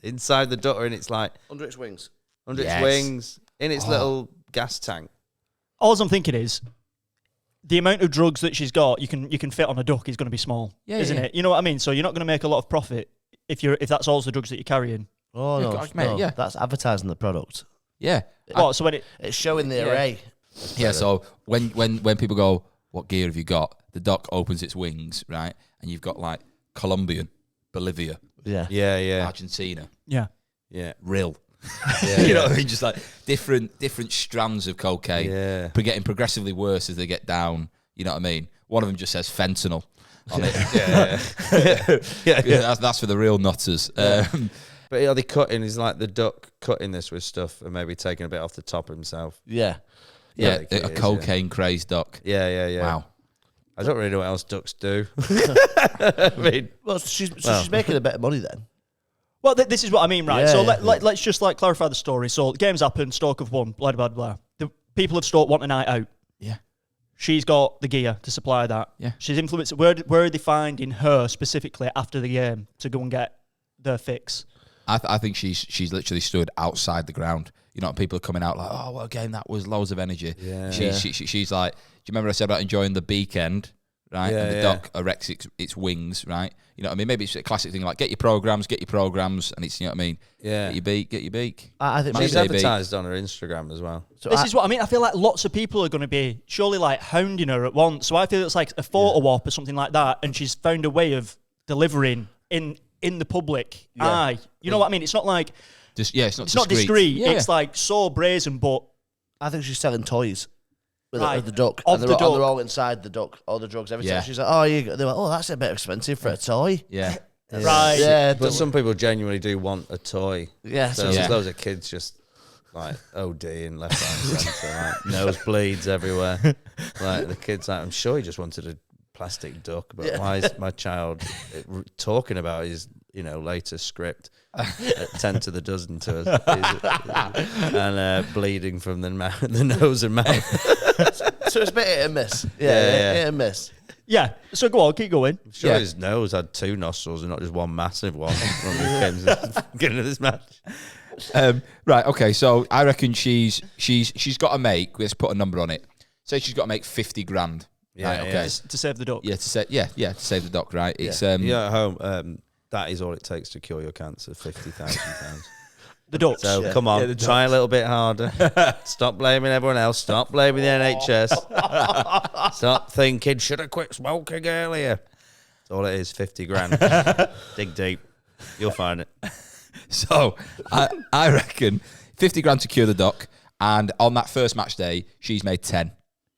Inside the duck, and it's like Under its wings. under Yes. its wings, in its little gas tank. All I'm thinking is the amount of drugs that she's got, you can fit on a duck is going to be small, isn't it? You know what I mean? So you're not going to make a lot of profit if that's all the drugs that you're carrying. Oh, no. gosh, mate, no, yeah. That's advertising the product. Yeah. So when It's showing the array. Yeah, so when people go, what gear have you got? The duck opens its wings, right? And you've got like Colombian, Bolivia, Yeah. Yeah. Argentina, yeah. Yeah. Rill. You know what I mean? Just like different strands of cocaine, Yeah. getting progressively worse as they get down. You know what I mean? One of them just says fentanyl on it. That's for the real nutters. But are they cutting? Is like the duck cutting this with stuff and maybe taking a bit off the top himself? Yeah. Yeah, like it a is, cocaine crazed duck. Yeah. Wow. I don't really know what else ducks do. I mean, Well, she's making a bit of money then. Well, this is what I mean, right? Yeah, So yeah. let's just like clarify the story. So the game's happened, Stoke have won, blah, blah, blah. The people of Stoke want a night out. Yeah. She's got the gear to supply that. Yeah. She's influenced. Where are they finding her specifically after the game to go and get their fix? I think she's literally stood outside the ground. You know, people are coming out like, oh, what a game that was, loads of energy. Yeah. She's like, do you remember I said about enjoying the beak end, right? Yeah, and the duck erects its wings, right? You know what I mean? Maybe it's a classic thing like get your programs, and it's, you know what I mean? Yeah. Get your beak. I think she's maybe. advertised on her Instagram as well. So This is what I mean. I feel like lots of people are going to be surely like hounding her at once. So I feel it's like a photo op or something like that, and she's found a way of delivering in the public eye. You know what I mean? It's not like Just it's not it's not discreet. Yeah. It's like so brazen, but I think she's selling toys with, Right. with the duck. Of and the they're duck. all inside the duck, all the drugs, everything. Yeah. She's like, oh, they're like, oh, that's a bit expensive for a toy. Yeah. right. Yeah, But some people genuinely do want a toy. yeah. So So there's loads of kids just like ODing left, right, and centre, like nosebleeds everywhere. Like the kids, like, I'm sure he just wanted a plastic duck, but why is my child talking about his latest script at 10 to the dozen to us and bleeding from the nose and mouth? so it's a bit hit and miss. Yeah. Hit and miss. Yeah. So go on, keep going. I'm sure Yeah. his nose had two nostrils and not just one massive one when we came to the beginning of this match. Right. Okay. So I reckon she's got to make. Let's put a number on it. Say she's got to make 50 grand. Yeah, Right, okay. yeah. To save the duck. Yeah. To save the duck. Right. It's You're at home. That is all it takes to cure your cancer, £50,000. The ducks. So come on, try a little bit harder. Stop blaming everyone else. Stop blaming the NHS. Stop thinking, should have quit smoking earlier. That's all it is, 50 grand. Dig deep. You'll find it. So I reckon 50 grand to cure the duck, and on that first match day, she's made 10.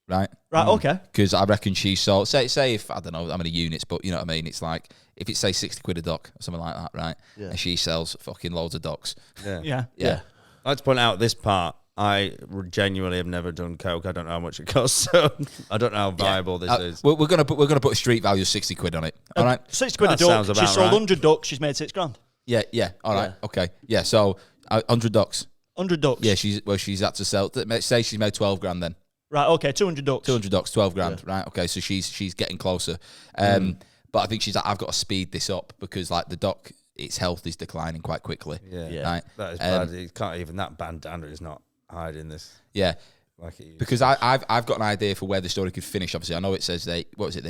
Right. Right. Okay. Because I reckon she sold. Say if I don't know how many units, but you know what I mean. It's like if it's say 60 quid a duck or something like that, right? Yeah. And she sells fucking loads of ducks. Yeah. Yeah. I'd like to point out this part. I genuinely have never done coke. I don't know how much it costs, so I don't know how viable this is. We're gonna put a street value of 60 quid on it. All right. 60 quid a That duck. sounds She about sold right. 100 ducks. She's made 6 grand. Yeah. All right. Yeah. Okay. Yeah. So 100 ducks. 100 ducks. Yeah. She's had to sell. Say she's made 12 grand then. Right. Okay. 200 ducks. 200 ducks, 12 grand. Right. Okay. So she's getting closer. But I think she's like, I've got to speed this up because like the duck, its health is declining quite quickly. Yeah. Right. That is bad. You can't even, that bandana is not hiding this Yeah. like it used. Because I've got an idea for where the story could finish. Obviously, I know it says they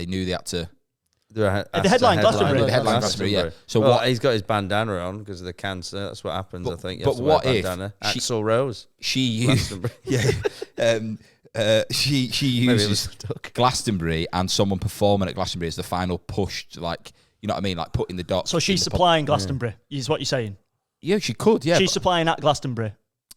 knew they had to. The headline Glastonbury. The headline Glastonbury, yeah. So well, what- he's got his bandana on because of the cancer. That's what happens, I think. You have but to wear what if bandana. she- Axl Rose. She used she Maybe it was uses stuck. Glastonbury and someone performing at Glastonbury as the final push to like, you know what I mean, like putting the dock. So she's supplying Glastonbury, is what you're saying? Yeah, she could. Yeah, She's but, supplying at Glastonbury.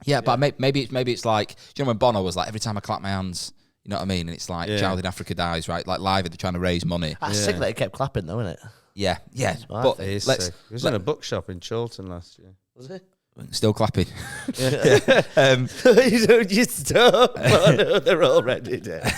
but maybe it's like, do you know when Bono was like, every time I clap my hands, you know what I mean, and it's like Child in Africa dies, right? Like live, they're trying to raise money. That's sick that he kept clapping though, isn't it? Yeah. Right. But It is let's sick. He was in a bookshop in Chiltern last year. Was he? still clapping. You don't you stop. Oh, no, they're already dead.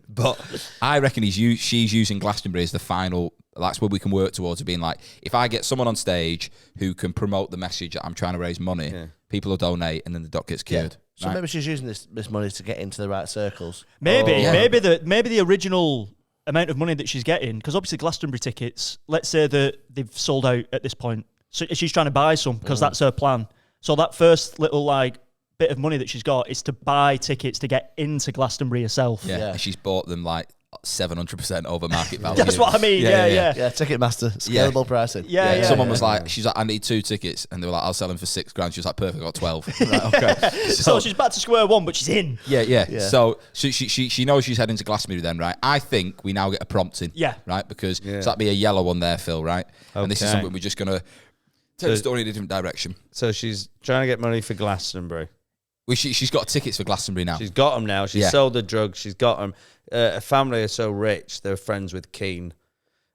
But I reckon she's using Glastonbury as the final. That's where we can work towards it being like, if I get someone on stage who can promote the message that I'm trying to raise money, people will donate, and then the duck gets cured. So right? maybe she's using this money to get into the right circles. Maybe, yeah. maybe the original amount of money that she's getting, because obviously Glastonbury tickets, let's say that they've sold out at this point. So she's trying to buy some because that's her plan. So that first little like bit of money that she's got is to buy tickets to get into Glastonbury herself. Yeah. And she's bought them like 700% over market value. That's what I mean. Yeah. Yeah, Ticketmaster, scalable pricing. Yeah. Someone was like, she's like, I need 2 tickets, and they were like, I'll sell them for £6,000. She was like, perfect, I got 12. Right, okay. So she's back to square one, but she's in. Yeah. So she knows she's heading to Glastonbury then, right? I think we now get a prompt in. Yeah. Right? Because so that'd be a yellow one there, Phil, right? And this is Okay. something we're just gonna Take the story in a different direction. So she's trying to get money for Glastonbury. Well, she's got tickets for Glastonbury now. She's got them now. She's sold the drugs. She's got them. Her family are so rich, they're friends with Keane.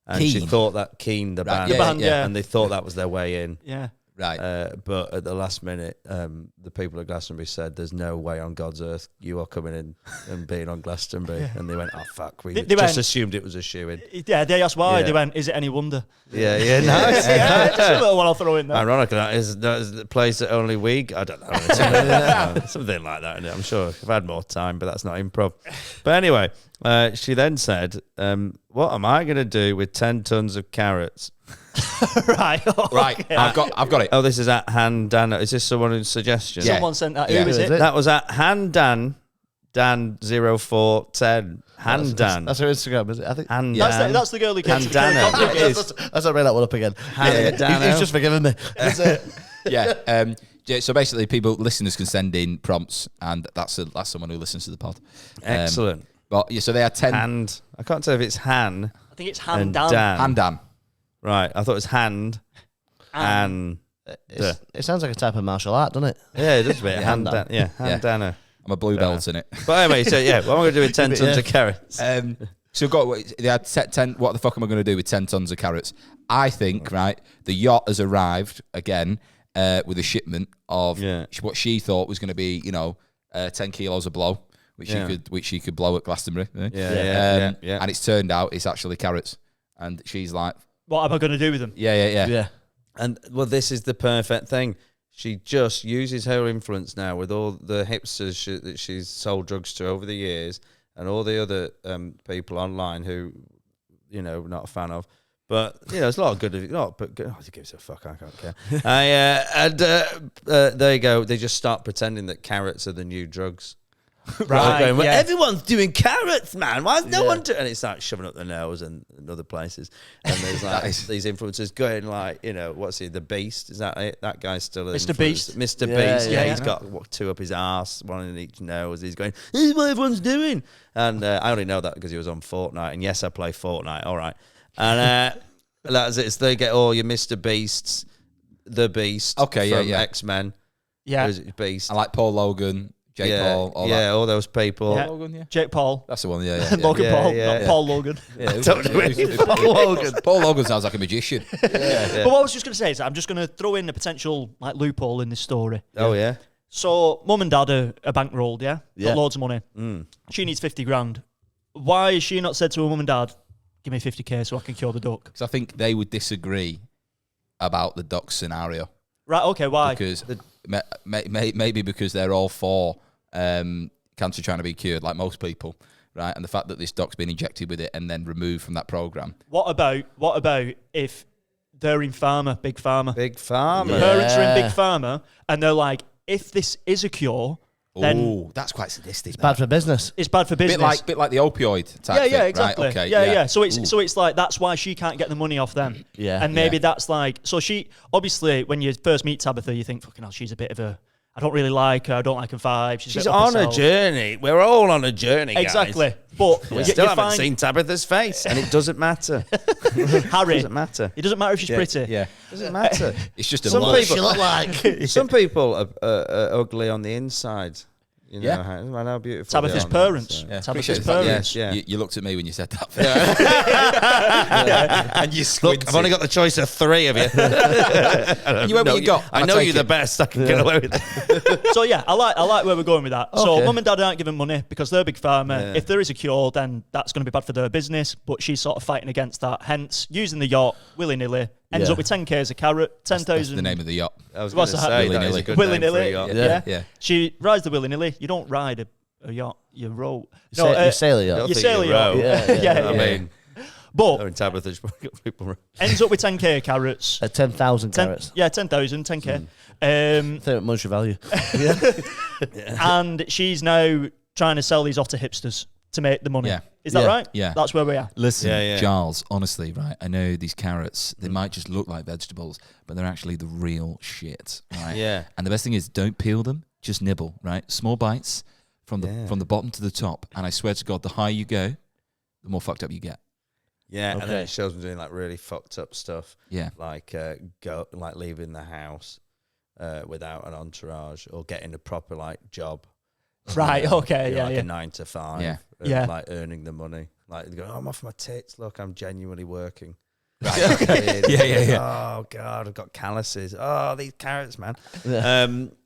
And she Keane? thought that Keane, the band, and they thought that was their way in. Yeah. Right. But at the last minute, the people at Glastonbury said, "There's no way on God's earth you are coming in and being on Glastonbury." And they went, "Oh fuck, we They just went- assumed it was a shoe-in." Yeah, they asked why. Yeah. They went, is it any wonder? Yeah, nice. Yeah, just a little one I'll throw in there. Ironically, that is the place that only we. I don't know. Something like that. Isn't it? I'm sure if I had more time, but that's not improv. But anyway, she then said, "What am I going to do with 10 tons of carrots?" Right. Okay. Right. I've got it. Oh, this is at Han Dan. Is this someone's suggestion? Yeah. Someone sent that. Yeah. Who is Who is it? it? That was at Han Dan 0410. Han Dan. That's her Instagram, is it? I think. Han That's Dan. that's the girl who came to the Handana. cake. Let's not bring that one up again. Handano. He's just forgiven me. That's it. Yeah. So basically, listeners can send in prompts, and that's someone who listens to the pod. Excellent. But yeah, so they had 10. Hand. I can't tell if it's Han I think it's and Handan. Dan. Handam. Right. I thought it was hand and. It sounds like a type of martial art, doesn't it? Yeah, it does a bit. Yeah, hand Han Dan. Yeah, Handana. I'm a blue belt in it. But anyway, so yeah, what am I going to do with 10 tons of carrots? So they had set 10. What the fuck am I going to do with 10 tons of carrots? I think, right, the yacht has arrived again with a shipment of what she thought was going to be, 10 kilos of blow, which she could blow at Glastonbury. Yeah. And it's turned out it's actually carrots. And she's like, What am I going to do with them? yeah. And well, this is the perfect thing. She just uses her influence now with all the hipsters that she's sold drugs to over the years, and all the other people online who, not a fan of. But there's a lot of good. Who gives a fuck? I don't care. There you go. They just start pretending that carrots are the new drugs. Right. Going, well, yeah. everyone's doing carrots, man. Why is no one doing? And it's like shoving up their nose and other places. And there's like these influencers going like, what's he? The Beast? Is that it? That guy's still an Mr. influencer. Beast. Mr. Yeah, Beast. yeah. He's got 2 up his arse, 1 in each nose. He's going, this is what everyone's doing. And I only know that because he was on Fortnite. And yes, I play Fortnite. All right. And that's it. So they get all your Mr. Beasts, the Beast. Okay, from yeah. X-Men. Yeah. Who is it? Beast. I like Paul Logan, Jake Paul, all that. all those people. Yeah. Logan, yeah. Jake Paul. That's the one, yeah. Logan Yeah, Paul. yeah. Not Paul Logan. Don't know any Paul Logan. Paul Logan sounds like a magician. But what I was just going to say is I'm just going to throw in a potential loophole in this story. Oh, yeah? So mum and dad are bankrolled, yeah? Yeah. Got loads of money. She needs 50 grand. Why is she not said to her mum and dad, give me 50k so I can cure the duck? Because I think they would disagree about the duck scenario. Right, okay, why? Because maybe because they're all for cancer trying to be cured, like most people, right? And the fact that this duck's been injected with it and then removed from that program. What about if they're in pharma, big pharma? Big Farmer. Parents are in Yeah. big pharma and they're like, if this is a cure, then Oh, that's quite sadistic. Bad for business. it's bad for business. Bit like the opioid type yeah, thing, exactly. right? Okay, yeah. So it's like that's why she can't get the money off them. Yeah. And maybe that's like, so she, obviously, when you first meet Tabatha, you think, fucking hell, she's a bit of a, I don't really like her, I don't like her vibe. She's She's a bit up on a herself. journey. We're all on a journey, guys. Exactly. But We you still haven't find seen Tabitha's face, and it doesn't matter. Harry. Doesn't matter. It doesn't matter if she's pretty. Yeah. Doesn't matter. It's just a Some lot. people- She look like. Some people are ugly on the inside. You know Yeah. how beautiful they Tabitha's are, parents. so. Yeah, Tabitha's appreciate the fact- parents. Yeah. You looked at me when you said that. Yeah. And you Look, squinted. I've only got the choice of 3 of you. You went what you got. I and know take you the it. best. I can get away with it. So yeah, I like where we're going with that. So Okay. mum and dad aren't giving money because they're big pharma. Yeah. If there is a cure, then that's going to be bad for their business. But she's sort of fighting against that. Hence, using the yacht willy-nilly ends Yeah. up with 10k as a carrot, 10,000. That's the name of the yacht. I was going What's to that? say that is Willy-nilly. a good name for a Willy-nilly. yacht. Yeah. Yeah. She rides the willy-nilly. You don't ride a yacht. You row. You sail it, I yeah. don't You think sail a you yacht. row. Yeah. I mean, But in Tabitha's people. ends up with 10k of carrots. At 10,000 carats. Yeah, 10,000, 10k. I think monetary value. And she's now trying to sell these otter hipsters to make the money. Yeah. Is that Yeah. right? Yeah. That's where we are. Listen, Yeah. Charles, honestly, right, I know these carrots, they might just look like vegetables, but they're actually the real shit, right? Yeah. And the best thing is, don't peel them, just nibble, right? Small bites from the bottom to the top, and I swear to God, the higher you go, the more fucked up you get. Yeah, and then Okay. it shows them doing like really fucked up stuff. Yeah. Like leaving the house without an entourage or getting a proper like job. Right, okay, You know, yeah, like yeah. a 9 to 5. Yeah. And Yeah. like earning the money. Like they go, I'm off my tits. Look, I'm genuinely working. Right. Yeah. Oh God, I've got calluses. Oh, these carrots, man.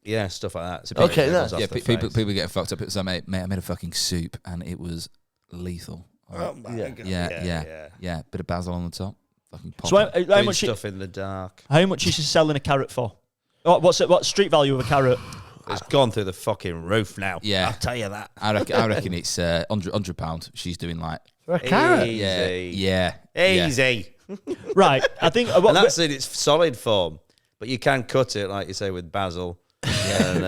Yeah. Stuff like that. So Okay, people that's- off Yeah, the people face. getting fucked up. It was like, mate, I made a fucking soup and it was lethal. Oh my Yeah. God. Yeah, bit of basil on the top. Fucking pop. So how Doing much? stuff in the dark. How much is she selling a carrot for? What's street value of a carrot? It's gone through the fucking roof now. Yeah. I'll tell you that. I reckon it's £100. She's doing like For a carrot. yeah. Easy. Right, I think. And that's in its solid form. But you can cut it, like you say, with basil. And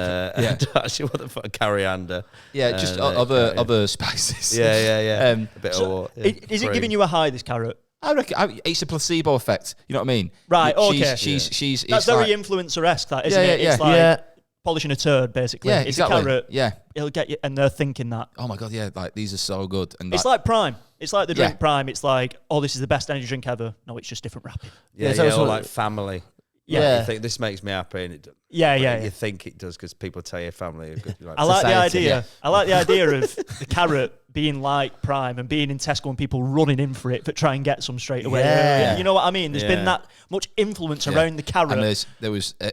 actually, what the fuck, coriander. Yeah, just And, other spices. Yeah. A bit So, of is it giving you a high, this carrot? I reckon it's a placebo effect. You know what I mean? Right, okay. She's That's it's very like, influencer-esque, that, isn't Yeah, it? yeah, It's yeah. like Yeah. polishing a turd, basically. yeah, It's exactly. a carrot. Yeah. It'll get you, and they're thinking that. Oh my god, yeah. Like these are so good. And It's like Prime. It's like the drink Yeah. Prime. It's like, oh, this is the best energy drink ever. No, it's just different wrapping. Yeah, it's also- or like family. Yeah. Like, you think this makes me happy, and Yeah, but yeah. You yeah. think it does because people tell you family. Are good, like, I like the society, idea. yeah. I like the idea of the carrot being like Prime and being in Tesco and people running in for it, but try and get some straight away. Yeah. You know what I mean? There's been Yeah. that much influence Yeah. around the carrot, And there was and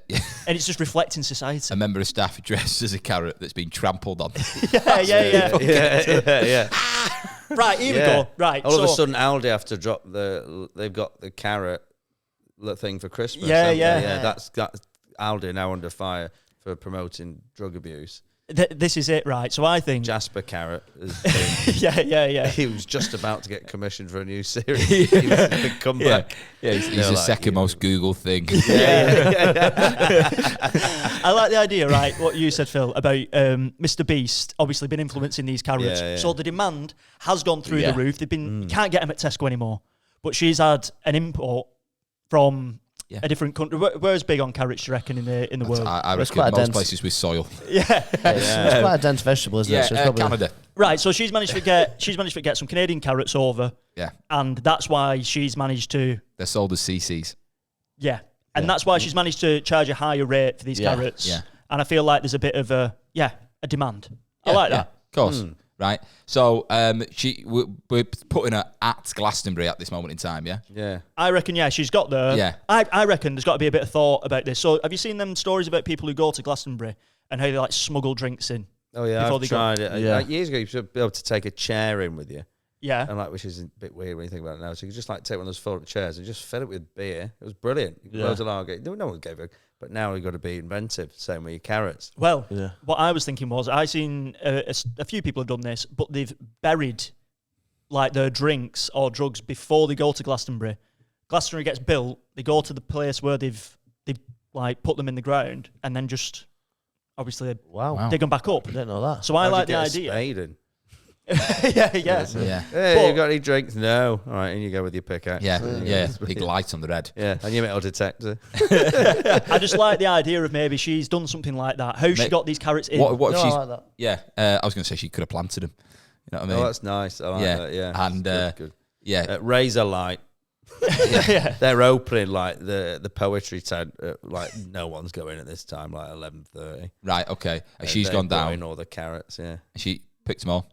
it's just reflecting society. a member of staff dressed as a carrot that's been trampled on. yeah. yeah. Right, here we Yeah. go. Right, All of a so- sudden, Aldi have to drop they've got the carrot thing for Christmas. Yeah, haven't they? yeah. yeah. That's Aldi now under fire for promoting drug abuse. This is it, right? So I think, Jasper Carrot has been, yeah. he was just about to get commissioned for a new series. He was a big comeback. Yeah, he's They're the like, second most Googled thing. I like the idea, right? What you said, Phil, about Mr. Beast obviously been influencing these carrots. Yeah, yeah. So the demand has gone through Yeah. the roof. They've been you can't get them at Tesco anymore. But she's had an import from Yeah. a different country. Where's big on carrots, do you reckon, in the world? I It's reckon quite most dense. places with soil. Yeah. It's quite a dense vegetable, isn't it? So it's probably Canada. Right, so she's managed to get some Canadian carrots over, Yeah, and that's why she's managed to they're sold as CCs. and that's why she's managed to charge a higher rate for these Yeah. carrots. Yeah. And I feel like there's a bit of a demand. I like that. Of course. Right. So we're putting her at Glastonbury at this moment in time. Yeah. Yeah. I reckon, she's got there. Yeah. I reckon there's got to be a bit of thought about this. So have you seen them stories about people who go to Glastonbury and how they like smuggle drinks in? Oh yeah, Before I've they go- tried it. Yeah. Like, years ago, you should be able to take a chair in with you, Yeah. and like, which is a bit weird when you think about it now. So you could just like take one of those fold-up chairs and just fill it with beer. It was brilliant. Loads of lager. No one gave it, but now we've got to be inventive. Same with your carrots. Well, Yeah. what I was thinking was I seen a few people have done this, but they've buried like their drinks or drugs before they go to Glastonbury. Glastonbury gets built. They go to the place where they've like put them in the ground and then just obviously Wow. dig them back up. I didn't know that. So I How'd you like the get a idea. spade in? yeah. Yeah. Hey, But- you got any drinks? No. All right, and you go with your pickaxe. Yeah. Big light on the red. Yeah, and your metal detector. I just like the idea of maybe she's done something like that. How she Mate, got these carrots in. What if No, she's? I like that. Yeah. I was going to say she could have planted them. You know what I mean? Oh, that's nice. I like Yeah. that. Yeah, And, good. yeah. Razor Light. They're opening like the poetry tent. Like no one's going at this time. Like 11:30. Right. Okay. And she's gone They're down. growing all the carrots. Yeah. And she picks them all,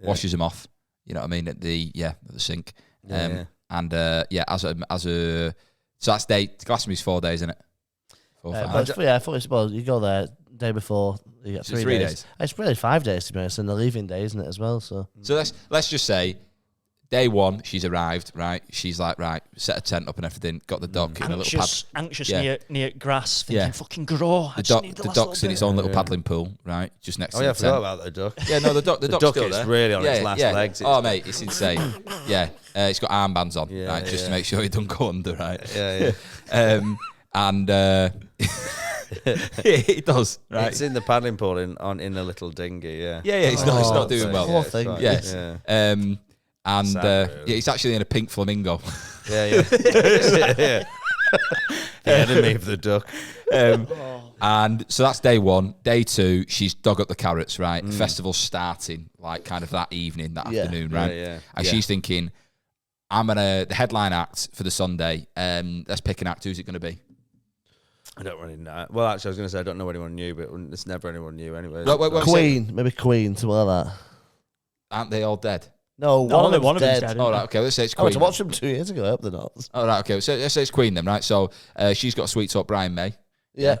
Yeah. washes them off. You know what I mean? At the sink. Yeah. And as a so that's Glastonbury's 4 days, isn't it? 4 or 5. But I thought it's, well, you go there day before, you get So 3 3 days. days. It's really 5 days to be honest, and the leaving day, isn't it, as well? So So let's just say, day one, she's arrived, right? She's like, right, set a tent up and everything, got the dock in a little pad. Anxious Yeah. near grass, thinking, Yeah. fucking grow. I just need The last dock's in little its bit. own little paddling pool, right? Just next Oh to yeah, I the forgot tent. about the duck. Yeah, no, the duck's duck still is there. really on its last legs. Oh, mate, it's insane. Yeah, it's got armbands on, Yeah, right? Just to yeah. make sure it don't go under, right? Yeah. And it does, right? It's in the paddling pool in a little dinghy. Yeah. Yeah, it's not doing so, well. Poor it's thing. fine, Yes. Yeah. And Sad, really. yeah, it's actually in a pink flamingo. Yeah. Yeah. The enemy of the duck. And so that's day one. Day two, she's dug up the carrots, right? Festival's starting, like kind of that evening, that Yeah. afternoon, right? Yeah. And she's thinking, the headline act for the Sunday. Let's pick an act. Who's it going to be? I don't really know. Well, actually, I was going to say I don't know anyone new, but it's never anyone new anyway. Queen, maybe Queen, something like that. Aren't they all dead? No, one of them's dead. All right, okay, let's say it's I went Queen. to watch them 2 years ago. I hope they're not. All right, okay, so let's say it's Queen then, right? So she's got a sweet talk Brian May. Yeah.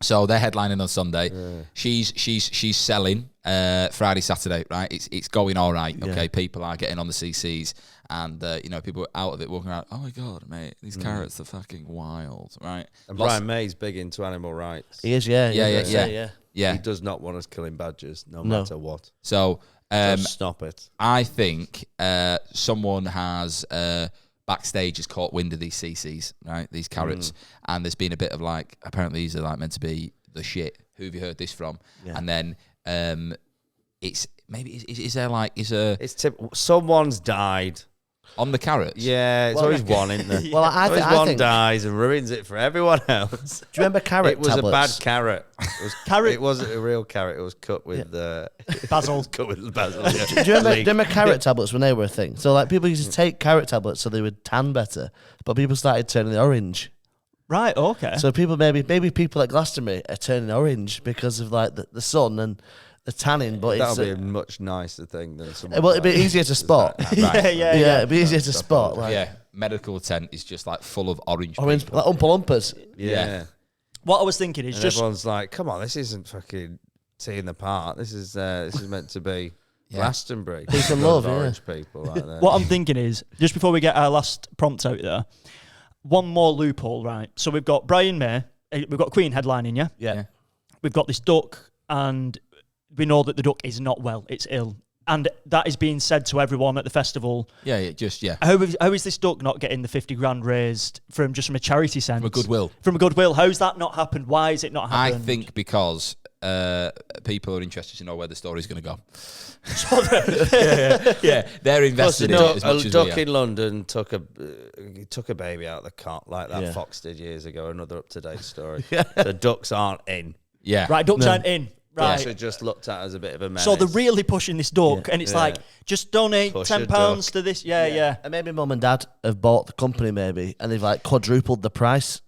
So they're headlining on Sunday. Yeah. She's selling Friday, Saturday, right? It's going all right. Okay, people are getting on the CCs, and people are out of it walking around. Oh my god, mate, these carrots are fucking wild, right? And Brian May's big into animal rights. He is, yeah. He does not want us killing badgers, no matter what. So just stop it. I think someone has. Backstage has caught wind of these CCs, right? These carrots, and there's been a bit of like, apparently these are like meant to be the shit. Who have you heard this from? Yeah. And then it's maybe someone's died on the carrots. Yeah, it's always one, isn't there? Well, I think one dies and ruins it for everyone else. Do you remember carrot? It was tablets? a bad carrot. Carrot. It wasn't a real carrot. It was cut with basil. Cut with basil. Yeah. Do you remember carrot tablets when they were a thing? So like people used to take carrot tablets so they would tan better, but people started turning orange. Right. Okay. So people maybe people at Glastonbury are turning orange because of like the sun and the tanning. But that'll be a much nicer thing than someone. Well, it'd be easier to spot. Yeah. It'd be easier to spot. Like, yeah, medical tent is just like full of orange like Oompa Loompas. Yeah. What I was thinking is and just everyone's like, come on, this isn't fucking Tea in the Park. This is meant to be Glastonbury. Peace and love, orange people like that. What I'm thinking is, just before we get our last prompt out there, one more loophole, right? So we've got Brian May, we've got Queen headlining, yeah. We've got this duck, and we know that the duck is not well; it's ill, and that is being said to everyone at the festival. Yeah. How is this duck not getting the 50 grand raised from a charity sense? From a goodwill. From a goodwill. How's that not happened? Why is it not happened? I think because people are interested to know where the story's going to go. They're invested in it as much as a we duck are. in London took a baby out of the cot like that Fox did years ago. Another up-to-date story. The ducks aren't in. Yeah. Right, ducks aren't in. Right. Ducks are just looked at as a bit of a menace. So they're really pushing this duck, and it's like, just donate Push £10 to this. Yeah. And maybe mum and dad have bought the company maybe, and they've like quadrupled the price.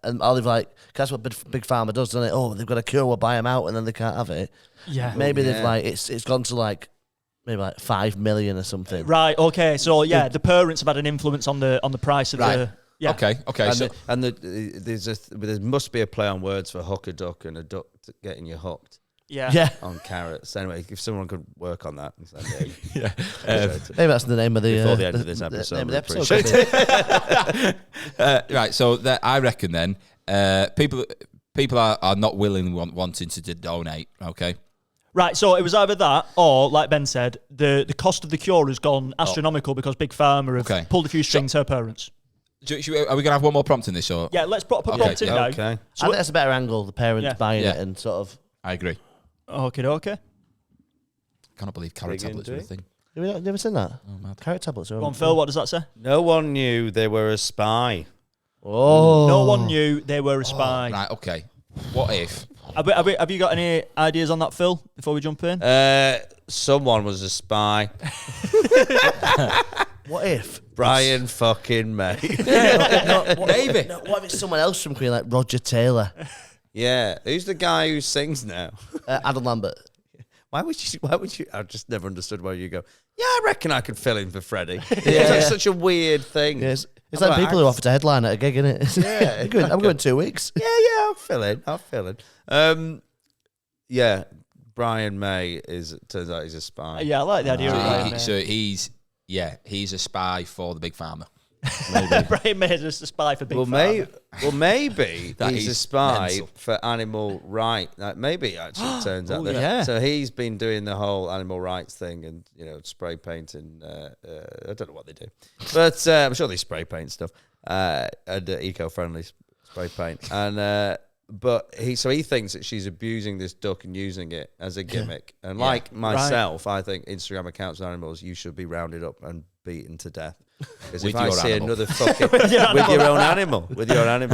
And all they've like, 'cause that's what Big Pharma does, doesn't it? Oh, they've got a cure, we'll buy them out, and then they can't have it. Yeah. Maybe they've like, it's gone to like, maybe like 5 million or something. Right. Okay. So the parents have had an influence on the price of the. Yeah. Okay. And there must be a play on words for hook a duck and a duck getting you hooked. Yeah. On carrots. Anyway, if someone could work on that. Yeah. Maybe that's the name of the before the end of this episode. The name of the episode. Right. So I reckon then people are not willing wanting to donate. Okay. Right, so it was either that or, like Ben said, the cost of the cure has gone astronomical because Big Pharma have pulled a few strings to her parents. Are we going to have one more prompt in this? Or? Yeah, let's put a prompt in now. Okay. I think that's a better angle, the parents buying it and sort of... I agree. Okay. Cannot believe carrot tablets are a thing. Have you never seen that? Oh, mad. Carrot tablets are... Go on, Phil, what does that say? No one knew they were a spy. Oh. No one knew they were a spy. Right, okay. What if... Have you got any ideas on that, Phil, before we jump in? Someone was a spy. What if? Brian fucking May. Maybe. No, what if it's someone else from Queen, like Roger Taylor? Yeah. Who's the guy who sings now? Adam Lambert. Why would you? I just never understood why you go, yeah, I reckon I could fill in for Freddie. It's such a weird thing. Yeah, it's like people who offer to headline at a gig, isn't it? Yeah. I'm going 2 weeks. Yeah, I'll fill in. Yeah, Brian May turns out he's a spy. Yeah, I like the idea of Brian May. So he's a spy for the Big Pharma. Brian May is a spy for Big Pharma. Maybe he's a spy mental. for animal rights. Maybe actually it turns out that. yeah. So he's been doing the whole animal rights thing and spray painting. I don't know what they do, but I'm sure they spray paint stuff and eco-friendly spray paint. And but he thinks that she's abusing this duck and using it as a gimmick. And like myself, I think Instagram accounts of animals, you should be rounded up and beaten to death. Because With if I your see animal. another fucking with your own animal,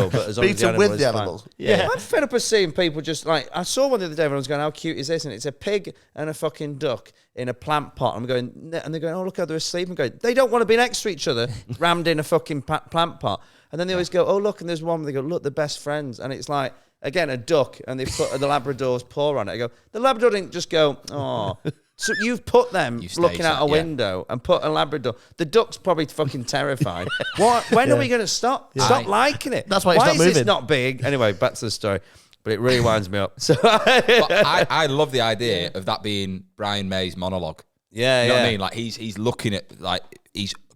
but as long as Beat him with the is fine. animal. Yeah. I'm fed up of seeing people just like, I saw one the other day when I was going, how cute is this? And it's a pig and a fucking duck in a plant pot. I'm going, and they're going, oh, look how they're asleep. I'm going, they don't want to be next to each other, rammed in a fucking plant pot. And then they always go, oh, look, and there's one where they go, look, they're best friends. And it's like, again, a duck, and they put the Labrador's paw on it. I go, the Labrador didn't just go, oh. So you've put them looking out a window and put a Labrador. The duck's probably fucking terrified. When are we going to stop? Yeah. Stop liking it. That's why it's not is moving. this not big? Anyway, back to the story. But it really winds me up. So But I love the idea of that being Brian May's monologue. yeah, You know yeah. what I mean? Like he's looking at like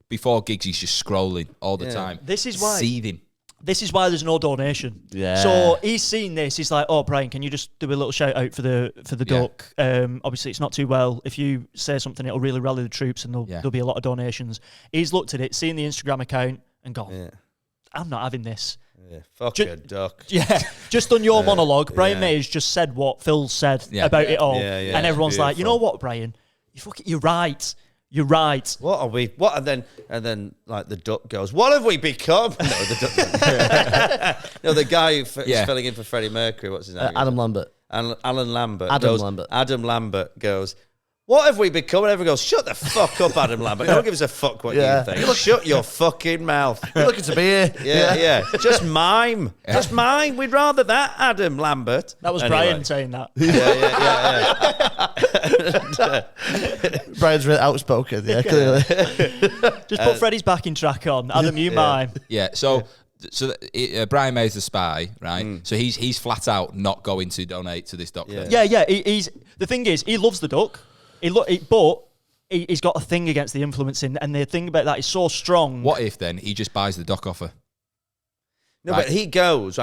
before gigs, he's just scrolling all the time. This is why- seething. This is why there's no donation. Yeah. So he's seen this. He's like, "Oh, Brian, can you just do a little shout out for the Yeah. duck? Obviously, it's not too well. If you say something, it'll really rally the troops, and there'll be a lot of donations." He's looked at it, seen the Instagram account, and gone, Yeah. "I'm not having this." Yeah. Fuck Ju- a duck. Yeah, just on your monologue, Brian yeah. May has just said what Phil said Yeah. about it all, Yeah, yeah, and everyone's like, "You know beautiful. what, Brian? You're right. You're right." What are we? What? And then like the duck goes, what have we become? No, the duck. No, the guy who's filling in for Freddie Mercury. What's his name? Adam Lambert. Alan Lambert. Adam Adam Lambert goes, what have we become? And everyone goes, shut the fuck up, Adam Lambert. No one gives a fuck what Yeah. you think. Shut your fucking mouth. You're looking to be here. Yeah. Just mime. Just mime. We'd rather that, Adam Lambert. That was Anyway. Brian saying that. Brian's really outspoken, clearly. Just put Freddie's backing track on. Adam, you mime. Yeah. So Brian May's the spy, right? So he's flat out not going to donate to this doctor. Yeah. He's the thing is, he loves the duck. But he's got a thing against the influencing, and the thing about that is so strong. What if then he just buys the duck off her? No, Right. but he goes,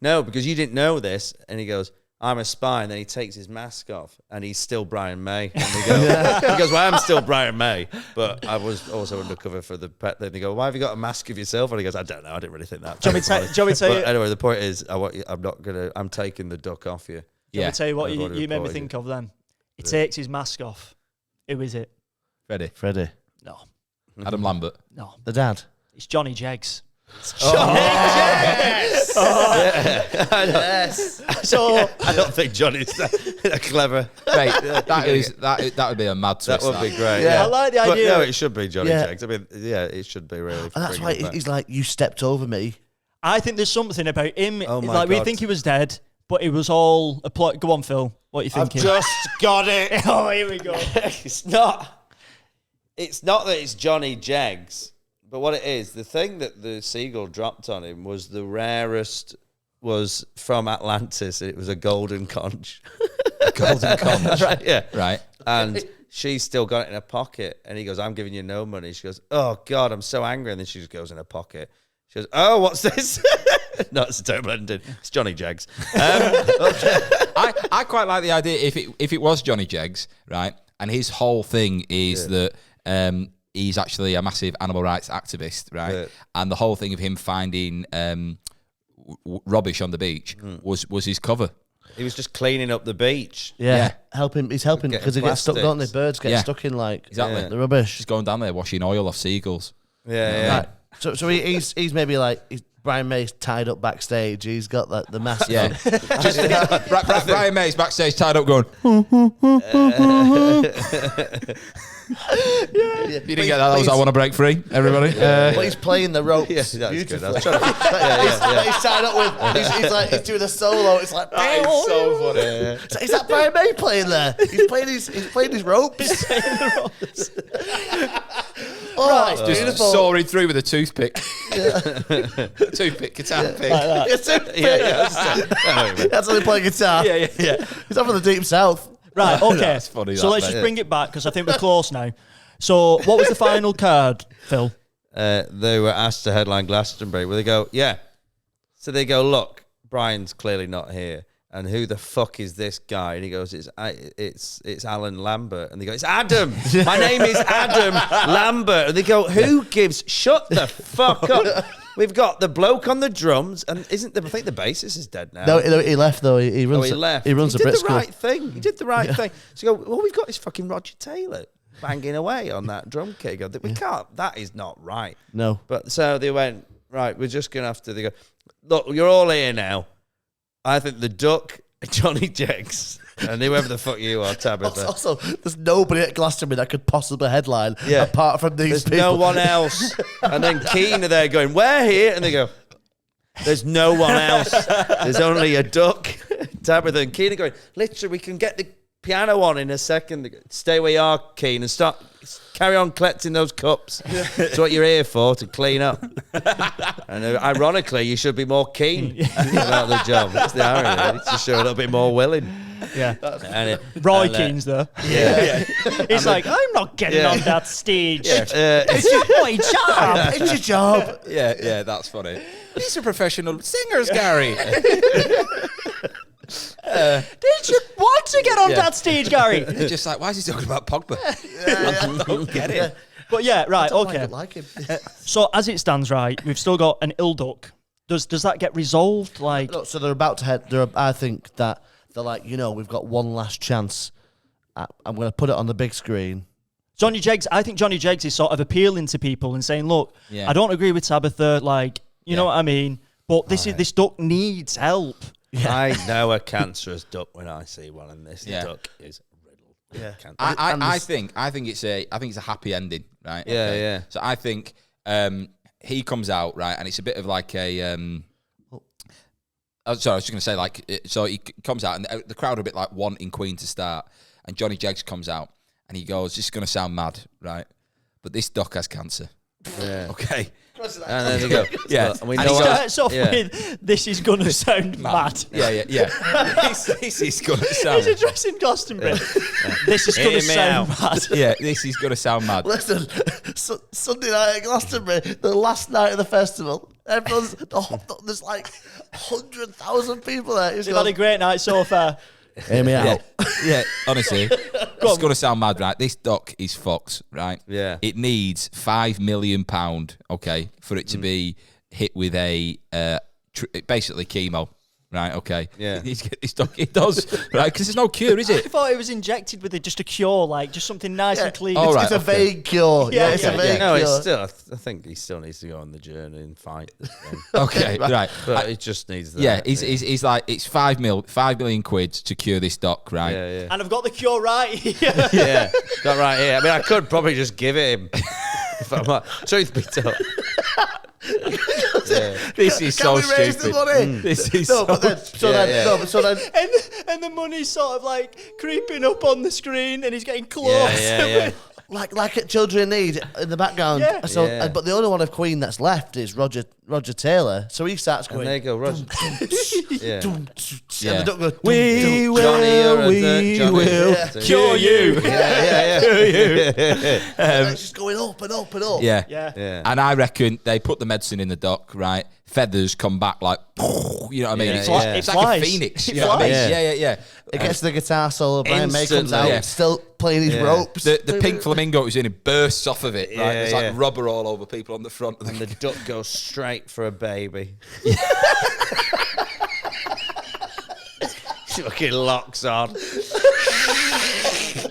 no, because you didn't know this. And he goes, I'm a spy. And then he takes his mask off and he's still Brian May. And he goes, well, I'm still Brian May, but I was also undercover for the pet. Then they go, why have you got a mask of yourself? And he goes, I don't know. I didn't really think that. Do you want me to tell you? But anyway, the point is, I'm taking the duck off you. Let me tell you what I've already you made me reported think of then. He takes his mask off. Who is it? Freddie. No. Adam Lambert. No. The dad. It's Johnny Jeggs. Yes. So I don't think Johnny's that clever. Mate, that would be a mad That twist. would be great. Yeah. I like the But idea. no, it should be Johnny Yeah. Jeggs. I mean, yeah, it should be really. And that's bringing why it back. he's like, you stepped over me. I think there's something about him. Oh my like we God. think he was dead, but it was all a plot. Go on, Phil. What are you I've thinking? just got it. Oh, here we go. It's not that it's Johnny Jeggs, but what it is, the thing that the seagull dropped on him was the rarest, was from Atlantis. It was a golden conch. Golden conch. Right, yeah. Right. And she's still got it in her pocket. And he goes, I'm giving you no money. She goes, oh, God, I'm so angry. And then she just goes in her pocket. She goes, oh, what's this? No, it's a terrible ending. It's Johnny Jeggs. I quite like the idea if it was Johnny Jeggs, right? And his whole thing is that he's actually a massive animal rights activist, right? Yeah. And the whole thing of him finding rubbish on the beach was his cover. He was just cleaning up the beach. Yeah. He's helping Getting because they get stuck, don't they? plastics. Birds get Yeah. stuck in like Exactly. the rubbish. He's going down there washing oil off seagulls. Yeah. Right. So he's maybe like Brian May's tied up backstage. He's got like the mask. Yeah. on. Brian May's backstage tied up going, if you didn't get that was I want to break free, everybody. But he's playing the ropes. Yeah, that's good. beautifully. I was trying to- He's tied up with. He's like he's doing a solo. It's like It's so funny. So is that Brian May playing there? He's playing his ropes. Oh, it's Just beautiful. soaring through with a toothpick. Toothpick, guitar pick. That's how they play guitar. Yeah. He's up in the deep south. Right, okay. That's funny, So that, let's mate. just bring it back because I think we're close now. So what was the final card, Phil? They were asked to headline Glastonbury. Where they go, yeah. So they go, look, Brian's clearly not here. And who the fuck is this guy? And he goes, it's Alan Lambert. And they go, it's Adam. My name is Adam Lambert. And they go, who gives? Shut the fuck up. We've got the bloke on the drums, and I think the bassist is dead now. No, he left though. He runs. He left. He runs He a did Brit the school. right thing. He did the right thing. So you go, well, we've got this fucking Roger Taylor. banging away on that drum kit. Go, we can't. That is not right. No. But so they went, right, we're just going to have to. They go, look, you're all here now. I think the Duck, Johnny Jegs, and whoever the fuck you are, Tabatha. Also, there's nobody at Glastonbury that could possibly headline apart from these people. No one else. And then Keane are there going, we're here. And they go, there's no one else. There's only a Duck, Tabatha, and Keane are going, literally, we can get the piano on in a second. Stay where you are, Keane, and carry on collecting those cups. That's what you're here for, to clean up. And ironically, you should be more keen about the job. That's the irony. It's just show a little bit more willing. Yeah. Roy Keane's there. Yeah. He's like, I'm not getting on that stage. Yeah. It's my job. It's your job. Yeah, that's funny. These are professional singers, Gary. Did you want to get on that stage, Gary? They're just like, why is he talking about Pogba? I don't get it. But yeah, right, okay. I like him. So as it stands, right, we've still got an ill duck. Does that get resolved? Like, Look, so they're about to head. I think that they're like, we've got one last chance. I'm going to put it on the big screen. Johnny Jegs, I think Johnny Jegs is sort of appealing to people and saying, look, I don't agree with Tabatha, like, you know what I mean? But this duck needs help. Yeah. I know a cancerous duck when I see one, and this duck is riddled. Yeah, I think it's a happy ending, right? Yeah, okay. Yeah. So I think he comes out, right, and it's a bit of like a. I was just going to say, like, so he comes out, and the crowd are a bit like wanting Queen to start, and Johnny Jegs comes out, and he goes, "This is going to sound mad, right? But this duck has cancer." Yeah. Okay. And then they go, yeah. And we know it starts off with, this is going to sound mad. Yeah. This is going to sound... He's addressing Glastonbury. This is going to sound mad. Yeah, this is going to sound mad. Listen, Sunday night at Glastonbury, the last night of the festival, there's like 100,000 people there. You've had a great night so far. Hear me out. Yeah, honestly, it's going to sound mad, right? This duck is fucked, right? Yeah. It needs £5 million, okay, for it to be hit with a basically chemo, right? Okay. Yeah. It needs to get this duck. It does, right? Because there's no cure, is it? I thought it was injected with just a cure, like just something nice and clean. Oh, right, It's a vague cure. Yeah, it's a vague No, cure. it's still. I think he still needs to go on the journey and fight. Okay, right. But it just needs that. Yeah, he's like, it's £5 million to cure this duck, right? Yeah. And I've got the cure right here. Yeah, got right here. I mean, I could probably just give it him. If I'm like, truth be told. This is Can so we raise stupid. the money? This is No, but then, and the money's sort of like creeping up on the screen, and he's getting close. Yeah. like at Children in Need in the background. Yeah. So, Yeah. but the only one of Queen that's left is Roger Taylor. So he starts going. And there you go, Roger. Yeah. And the duck goes. We will, Johnny will cure you. Yeah. Cure you. It's just going up and up and up. Yeah. And I reckon they put the medicine in the duck, right? Feathers come back like, you know what I mean? Yeah, It's yeah. like, It it's like flies. a phoenix. It You know what I mean? flies. Yeah. It gets to the guitar solo. Brian May comes Instantly, out, yeah. still playing his ropes. The pink flamingo was in it, bursts off of it, right? Yeah, There's yeah. like rubber all over people on the front. And the duck goes straight for a baby. Fucking locks on.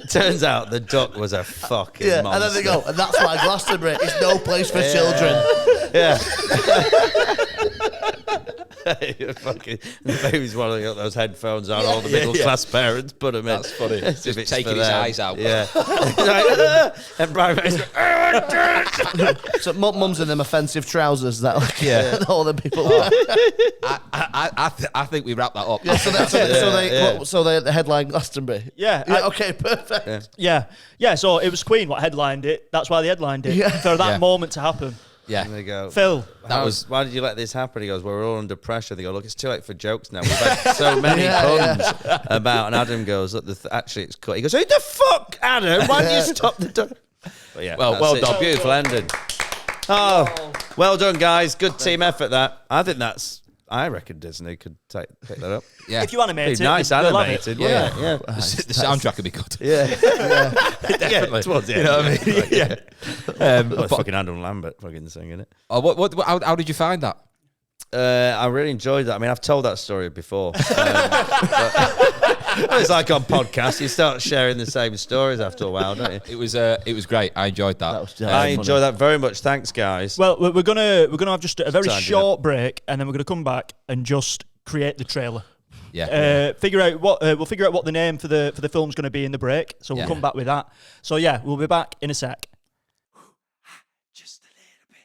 Turns out the duck was a fucking Yeah, monster. and then they go, and that's why Glastonbury is no place for children. Yeah. Fucking, the baby's one of those headphones on. All the middle class parents put them in. That's funny. As if Just it's taking for his them. eyes out. Yeah. And Brian May's going, So mums in them offensive trousers that all the people. I think we wrap that up. Yeah, so they headline Glastonbury. Yeah. Okay, perfect. Yeah. So it was Queen what headlined it. That's why they headlined it. Yeah. For that Yeah. moment to happen. Yeah. and they go, Phil. why did you let this happen? He goes, well, we're all under pressure. They go, look, it's too late for jokes now. We've had so many puns about. And Adam goes, look, actually, it's cut. He goes, who the fuck, Adam? Why did you stop the duck? But yeah, Well that's it. done. Beautiful ending. Oh, well done, guys. Good team effort, that. I reckon Disney could pick that up. Yeah. If you animate Be it, nice they'll love it. animated. Yeah. Yeah. The soundtrack would be good. Yeah. Definitely. Towards the You end. know what I mean? Yeah. Well, fucking Adam Lambert fucking singing it. How did you find that? I really enjoyed that. I mean, I've told that story before. It's like on podcasts, you start sharing the same stories after a while, don't you? It was great. I enjoyed that. I enjoy that very much. Thanks, guys. Well, we're gonna have just a very Tidy short break, and then we're gonna come back and just create the trailer. Yeah. Figure out what the name for the film's going to be in the break. So we'll come back with that. So yeah, we'll be back in a sec. Just a little bit.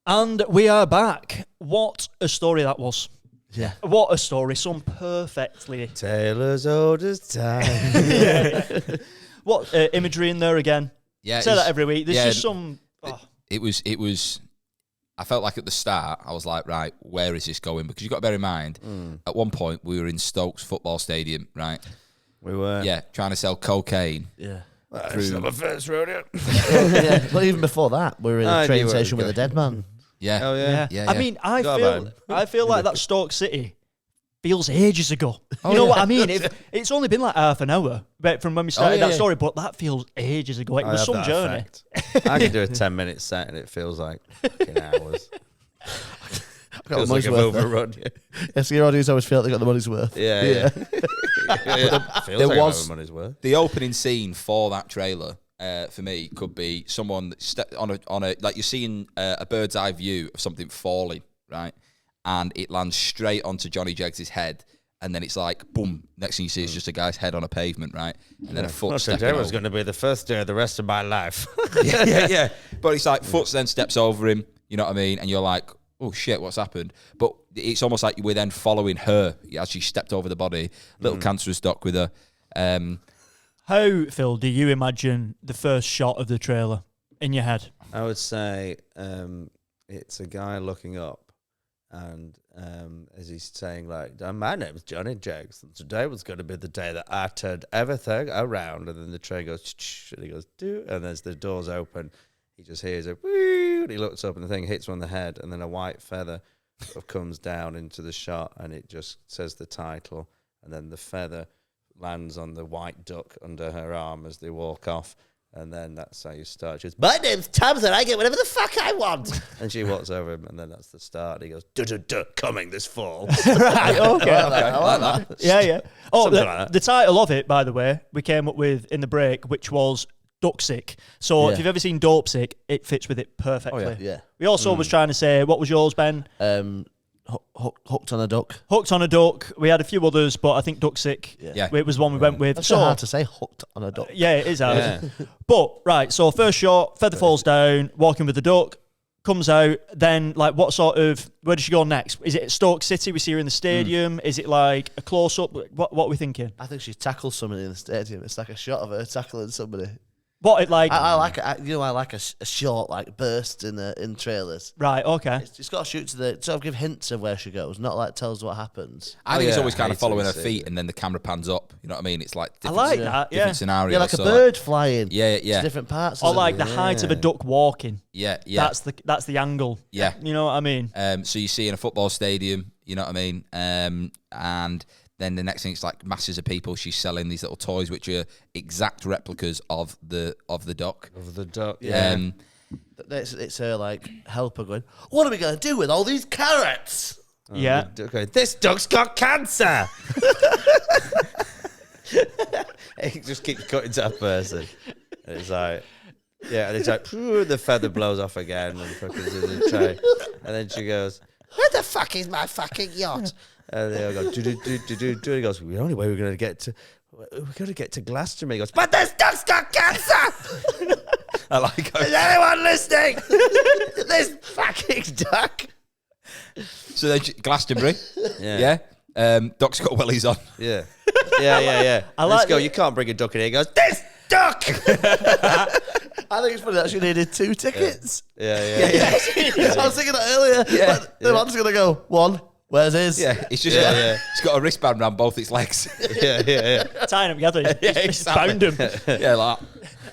And we are back. What a story that was. Yeah. What a story. Some perfectly. Taylor's oldest time. What imagery in there again? Yeah. Say that every week. There's just some. It was. I felt like at the start, I was like, right, where is this going? Because you've got to bear in mind, at one point, we were in Stokes football stadium, right? We were. Yeah, trying to sell cocaine. Yeah. That's not my first rodeo. Yeah. Well, even before that, we were in a train station with a dead man. Yeah. Oh, yeah. Yeah. I mean, I feel like that Stoke City feels ages ago. Oh, you know yeah. what I mean? It's only been like half an hour from when we started that yeah. story, but that feels ages ago. It I was have some that journey. effect. I can do a 10-minute set and it feels like fucking hours. Feels like I've overrun. Yes, your audience always feel like they got the money's worth. Yeah. Feels There like was money's worth. the opening scene for that trailer. For me, could be someone on a like you're seeing a bird's eye view of something falling, right, and it lands straight onto Johnny Jeggs' head, and then it's like boom. Next thing you see is just a guy's head on a pavement, right, and then a foot stepping Today over. was going to be the first day of the rest of my life. yeah. But it's like foot then steps over him. You know what I mean? And you're like, oh shit, what's happened? But it's almost like we're then following her as she stepped over the body. Little cancerous doc with her. How, Phil, do you imagine the first shot of the trailer in your head? I would say it's a guy looking up, and as he's saying, like, my name's Johnny Jeggs, and today was going to be the day that I turned everything around. And then the train goes, and he goes, do, and as the doors open, he just hears a woo, and he looks up, and the thing hits him on the head, and then a white feather sort of comes down into the shot, and it just says the title, and then the feather lands on the white duck under her arm as they walk off, and then that's how you start. She goes, my name's Tabatha, I get whatever the fuck I want. And she walks over him, and then that's the start. He goes, coming this fall. Right, okay. I like that. Yeah. Oh, Something like that. the title of it, by the way, we came up with in the break, which was Ducksick. So if you've ever seen Dopesick, it fits with it perfectly. Yeah. We also was trying to say, what was yours, Ben? Hooked on a duck. Hooked on a duck. We had a few others, but I think Ducksick Yeah. it was one we went with. That's so hard to say, hooked on a duck. Yeah, it is hard. Yeah. But, right, so first shot, feather falls down, walking with the duck, comes out, then, like, where does she go next? Is it at Stoke City? We see her in the stadium. Is it, like, a close-up? What are we thinking? I think she tackles somebody in the stadium. It's like a shot of her tackling somebody. What, it, like... I like a short like burst in trailers. Right, okay. It's got to shoot to sort of give hints of where she goes, not like tell us what happens. I think it's always I kind of hate following to her see feet, it. and then the camera pans up. You know what I mean? It's like I different, like that, yeah. different scenarios. Yeah, like a so, bird flying. Yeah. To different parts. Or of like it. the height of a duck walking. Yeah. That's the angle. Yeah. You know what I mean? So you see in a football stadium, you know what I mean? And then the next thing, it's like masses of people. She's selling these little toys, which are exact replicas of the duck. Of the duck, yeah. It's her like helper going, what are we going to do with all these carrots? Yeah. Okay, this duck's got cancer. He just keeps cutting to a person. And it's like, yeah, and it's like, the feather blows off again and fucking is in the tray. And then she goes, where the fuck is my fucking yacht? And they all go, do. He goes, the only way we're going to get to Glastonbury. He goes, but this duck's got cancer. I like Is anyone listening? This fucking duck. So then Glastonbury. Yeah. Duck's got wellies on. Yeah. I Let's like go. the- You can't bring a duck in here. He goes, this duck. I think it's funny that she needed 2 tickets. Yeah. I was thinking that earlier. Yeah. The man's going to go, 1, where's his? Yeah. It's just Yeah. it's got a wristband around both its legs. Yeah. Tying them together. It's bound them. Yeah, like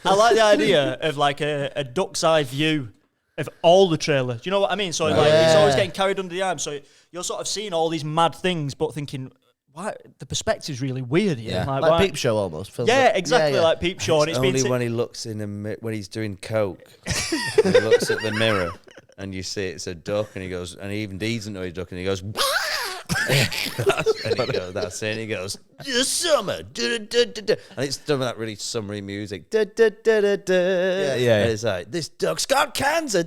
I like the idea of like a duck's eye view of all the trailer. Do you know what I mean? So like it's always getting carried under the arm. So you're sort of seeing all these mad things, but thinking, why the perspective's really weird here. Yeah. Like why- Peep Show almost. Feels Yeah, like- exactly yeah. like Peep Show. And It's it's only been when he looks in when he's doing coke, and he looks at the mirror, and you see it's a duck, and he goes, and he even doesn't know he's a duck, and he goes, That's it. And he goes, "The summer." And it's done with that really summery music. Yeah. And it's like, "This duck's got cancer.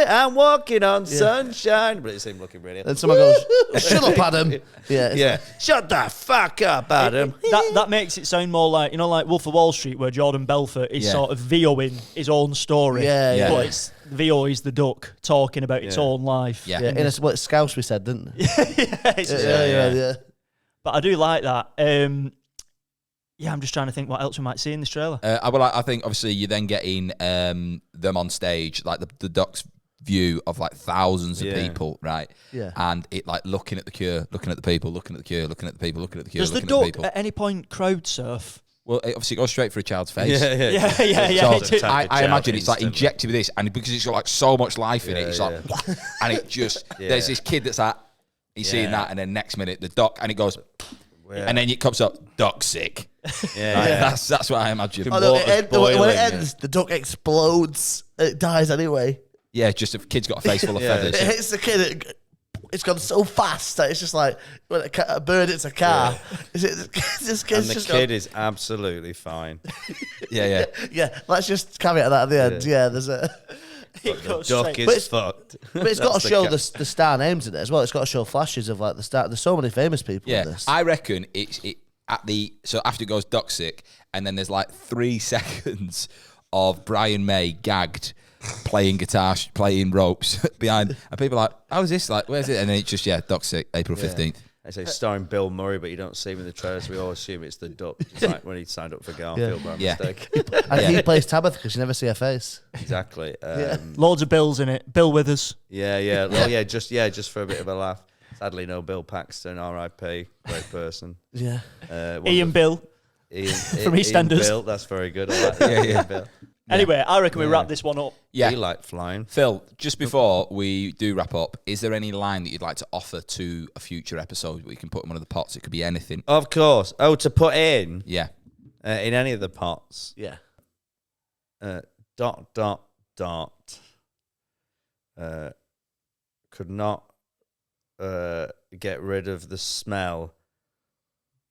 I'm walking on sunshine." But it's him looking really. And someone goes, "Shut up, Adam." Yeah. Shut the fuck up, Adam. That makes it sound more like, like Wolf of Wall Street, where Jordan Belfort is sort of VOing his own story. Yeah. But it's VO is the duck talking about its own life. Yeah. In a Scouse we said, didn't we? Yeah. But I do like that. I'm just trying to think what else we might see in this trailer. I think obviously you're then getting them on stage, like the Ducks view of like thousands of people, right? Yeah. And it like looking at the queue, looking at the people, looking at the queue, looking at the people, looking at the queue, Does the looking at the duck people. at any point crowd surf? Well, it obviously goes straight for a child's face. Yeah. So I imagine it's like injected with this, and because it's got like so much life in it, it's like, and it just there's this kid that's like, he's seeing that, and then next minute the duck, and it goes, and then it comes up, Ducksick. That's what I imagine. When it ends, the duck explodes. It dies anyway. Yeah, just a kid's got a face full of feathers. It hits the kid. It's gone so fast that it's just like when a bird hits a car. This kid's And the kid is absolutely fine. Yeah. Let's just caveat that at the end. Yeah, there's a. The duck is fucked. But it's got to show the star names in it as well. It's got to show flashes of like the star. There's so many famous people in this. I reckon so after it goes Ducksick, and then there's like 3 seconds of Brian May gagged, playing guitar, playing ropes behind, and people are like, "How's this? Like, where's it?" And then it's just Ducksick, April 15th. I say starring Bill Murray, but you don't see him in the trailers. We all assume it's the duck, just like when he signed up for Garfield by mistake. And he plays Tabatha because you never see her face. Exactly. Loads of Bills in it. Bill Withers. Yeah. Well, just for a bit of a laugh. Sadly, no Bill Paxton, R.I.P. Great person. Ian Bill. From EastEnders. Bill, that's very good. I like that. Ian Bill. Anyway, I reckon we wrap this one up. Yeah. He liked flying. Phil, just before we do wrap up, is there any line that you'd like to offer to a future episode where you can put in one of the pots? It could be anything. Of course. Oh, to put in? Yeah. In any of the pots? Yeah. Dot. Could not get rid of the smell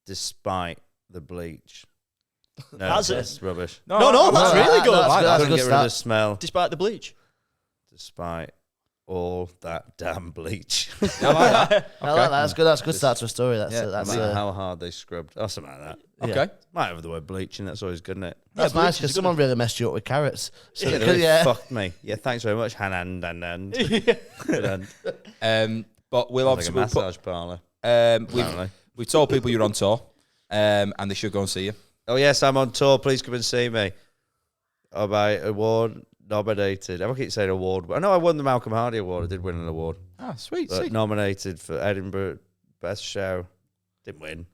despite the bleach. No, that's rubbish. No, that's really good. That's Couldn't good get rid of the start. smell Despite the bleach. despite all that damn bleach. I like that. I like that. That's good. That's a good start to a story. That's No matter how hard they scrubbed. Or something like that. Okay. Might have the word bleaching. That's always good, isn't it? that's nice because someone really messed you up with carrots. So Yeah, they really fucked me. Yeah, thanks very much, Hanan. But we'll Like a obviously massage parlour. we've told people you're on tour, and they should go and see you. Oh yes, I'm on tour. Please come and see me. Oh, my award nominated. I keep saying award. I know I won the Malcolm Hardy Award. I did win an award. Ah, sweet. But nominated for Edinburgh Best Show. Didn't win.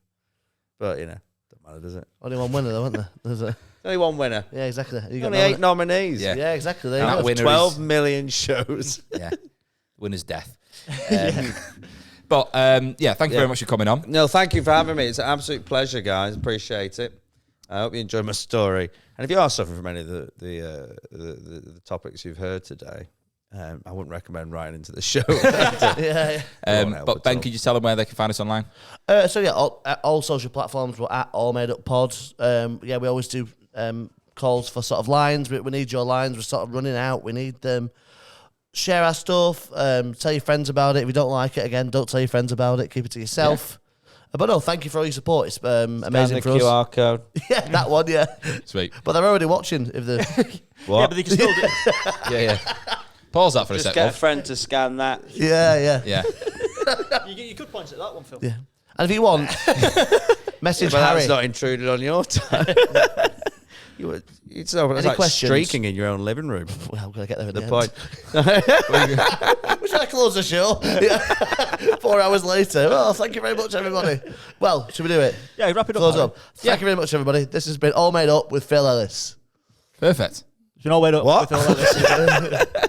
But, don't matter, does it? Only one winner, though, wasn't there? There's Only one winner. yeah, exactly. You got Only 8 nominees. Yeah. Yeah, exactly. There And you that go. winner 12 million shows. Yeah. Winner's death. But, thank you very much for coming on. No, thank you for having me. It's an absolute pleasure, guys. Appreciate it. I hope you enjoyed my story. And if you are suffering from any of the topics you've heard today, I wouldn't recommend writing into the show. But Ben, could you tell them where they can find us online? All social platforms. We're at AllMadeUp Pod. We always do calls for sort of lines. We need your lines. We're sort of running out. We need them. Share our stuff. Tell your friends about it. If you don't like it, again, don't tell your friends about it. Keep it to yourself. But no, thank you for all your support. It's amazing for us. QR code. Yeah, that one, yeah. Sweet. But they're already watching. If they What? Yeah, but they can still do Yeah. Pause that for a Just sec. get a Wolf. friend to scan that. yeah. Yeah. You could point at that one, Phil. Yeah. And if you want, message But Harry. that's not intruded on your time. It's like questions? streaking in your own living room. Well, I'm going to get there at The the point. We should I close the show? Yeah. 4 hours later. Well, thank you very much, everybody. Well, should we do it? Yeah, wrap it up. Close Harry. up. Thank you very much, everybody. This has been All Made Up with Phil Ellis. Perfect. You know, wait up. What? With all of this.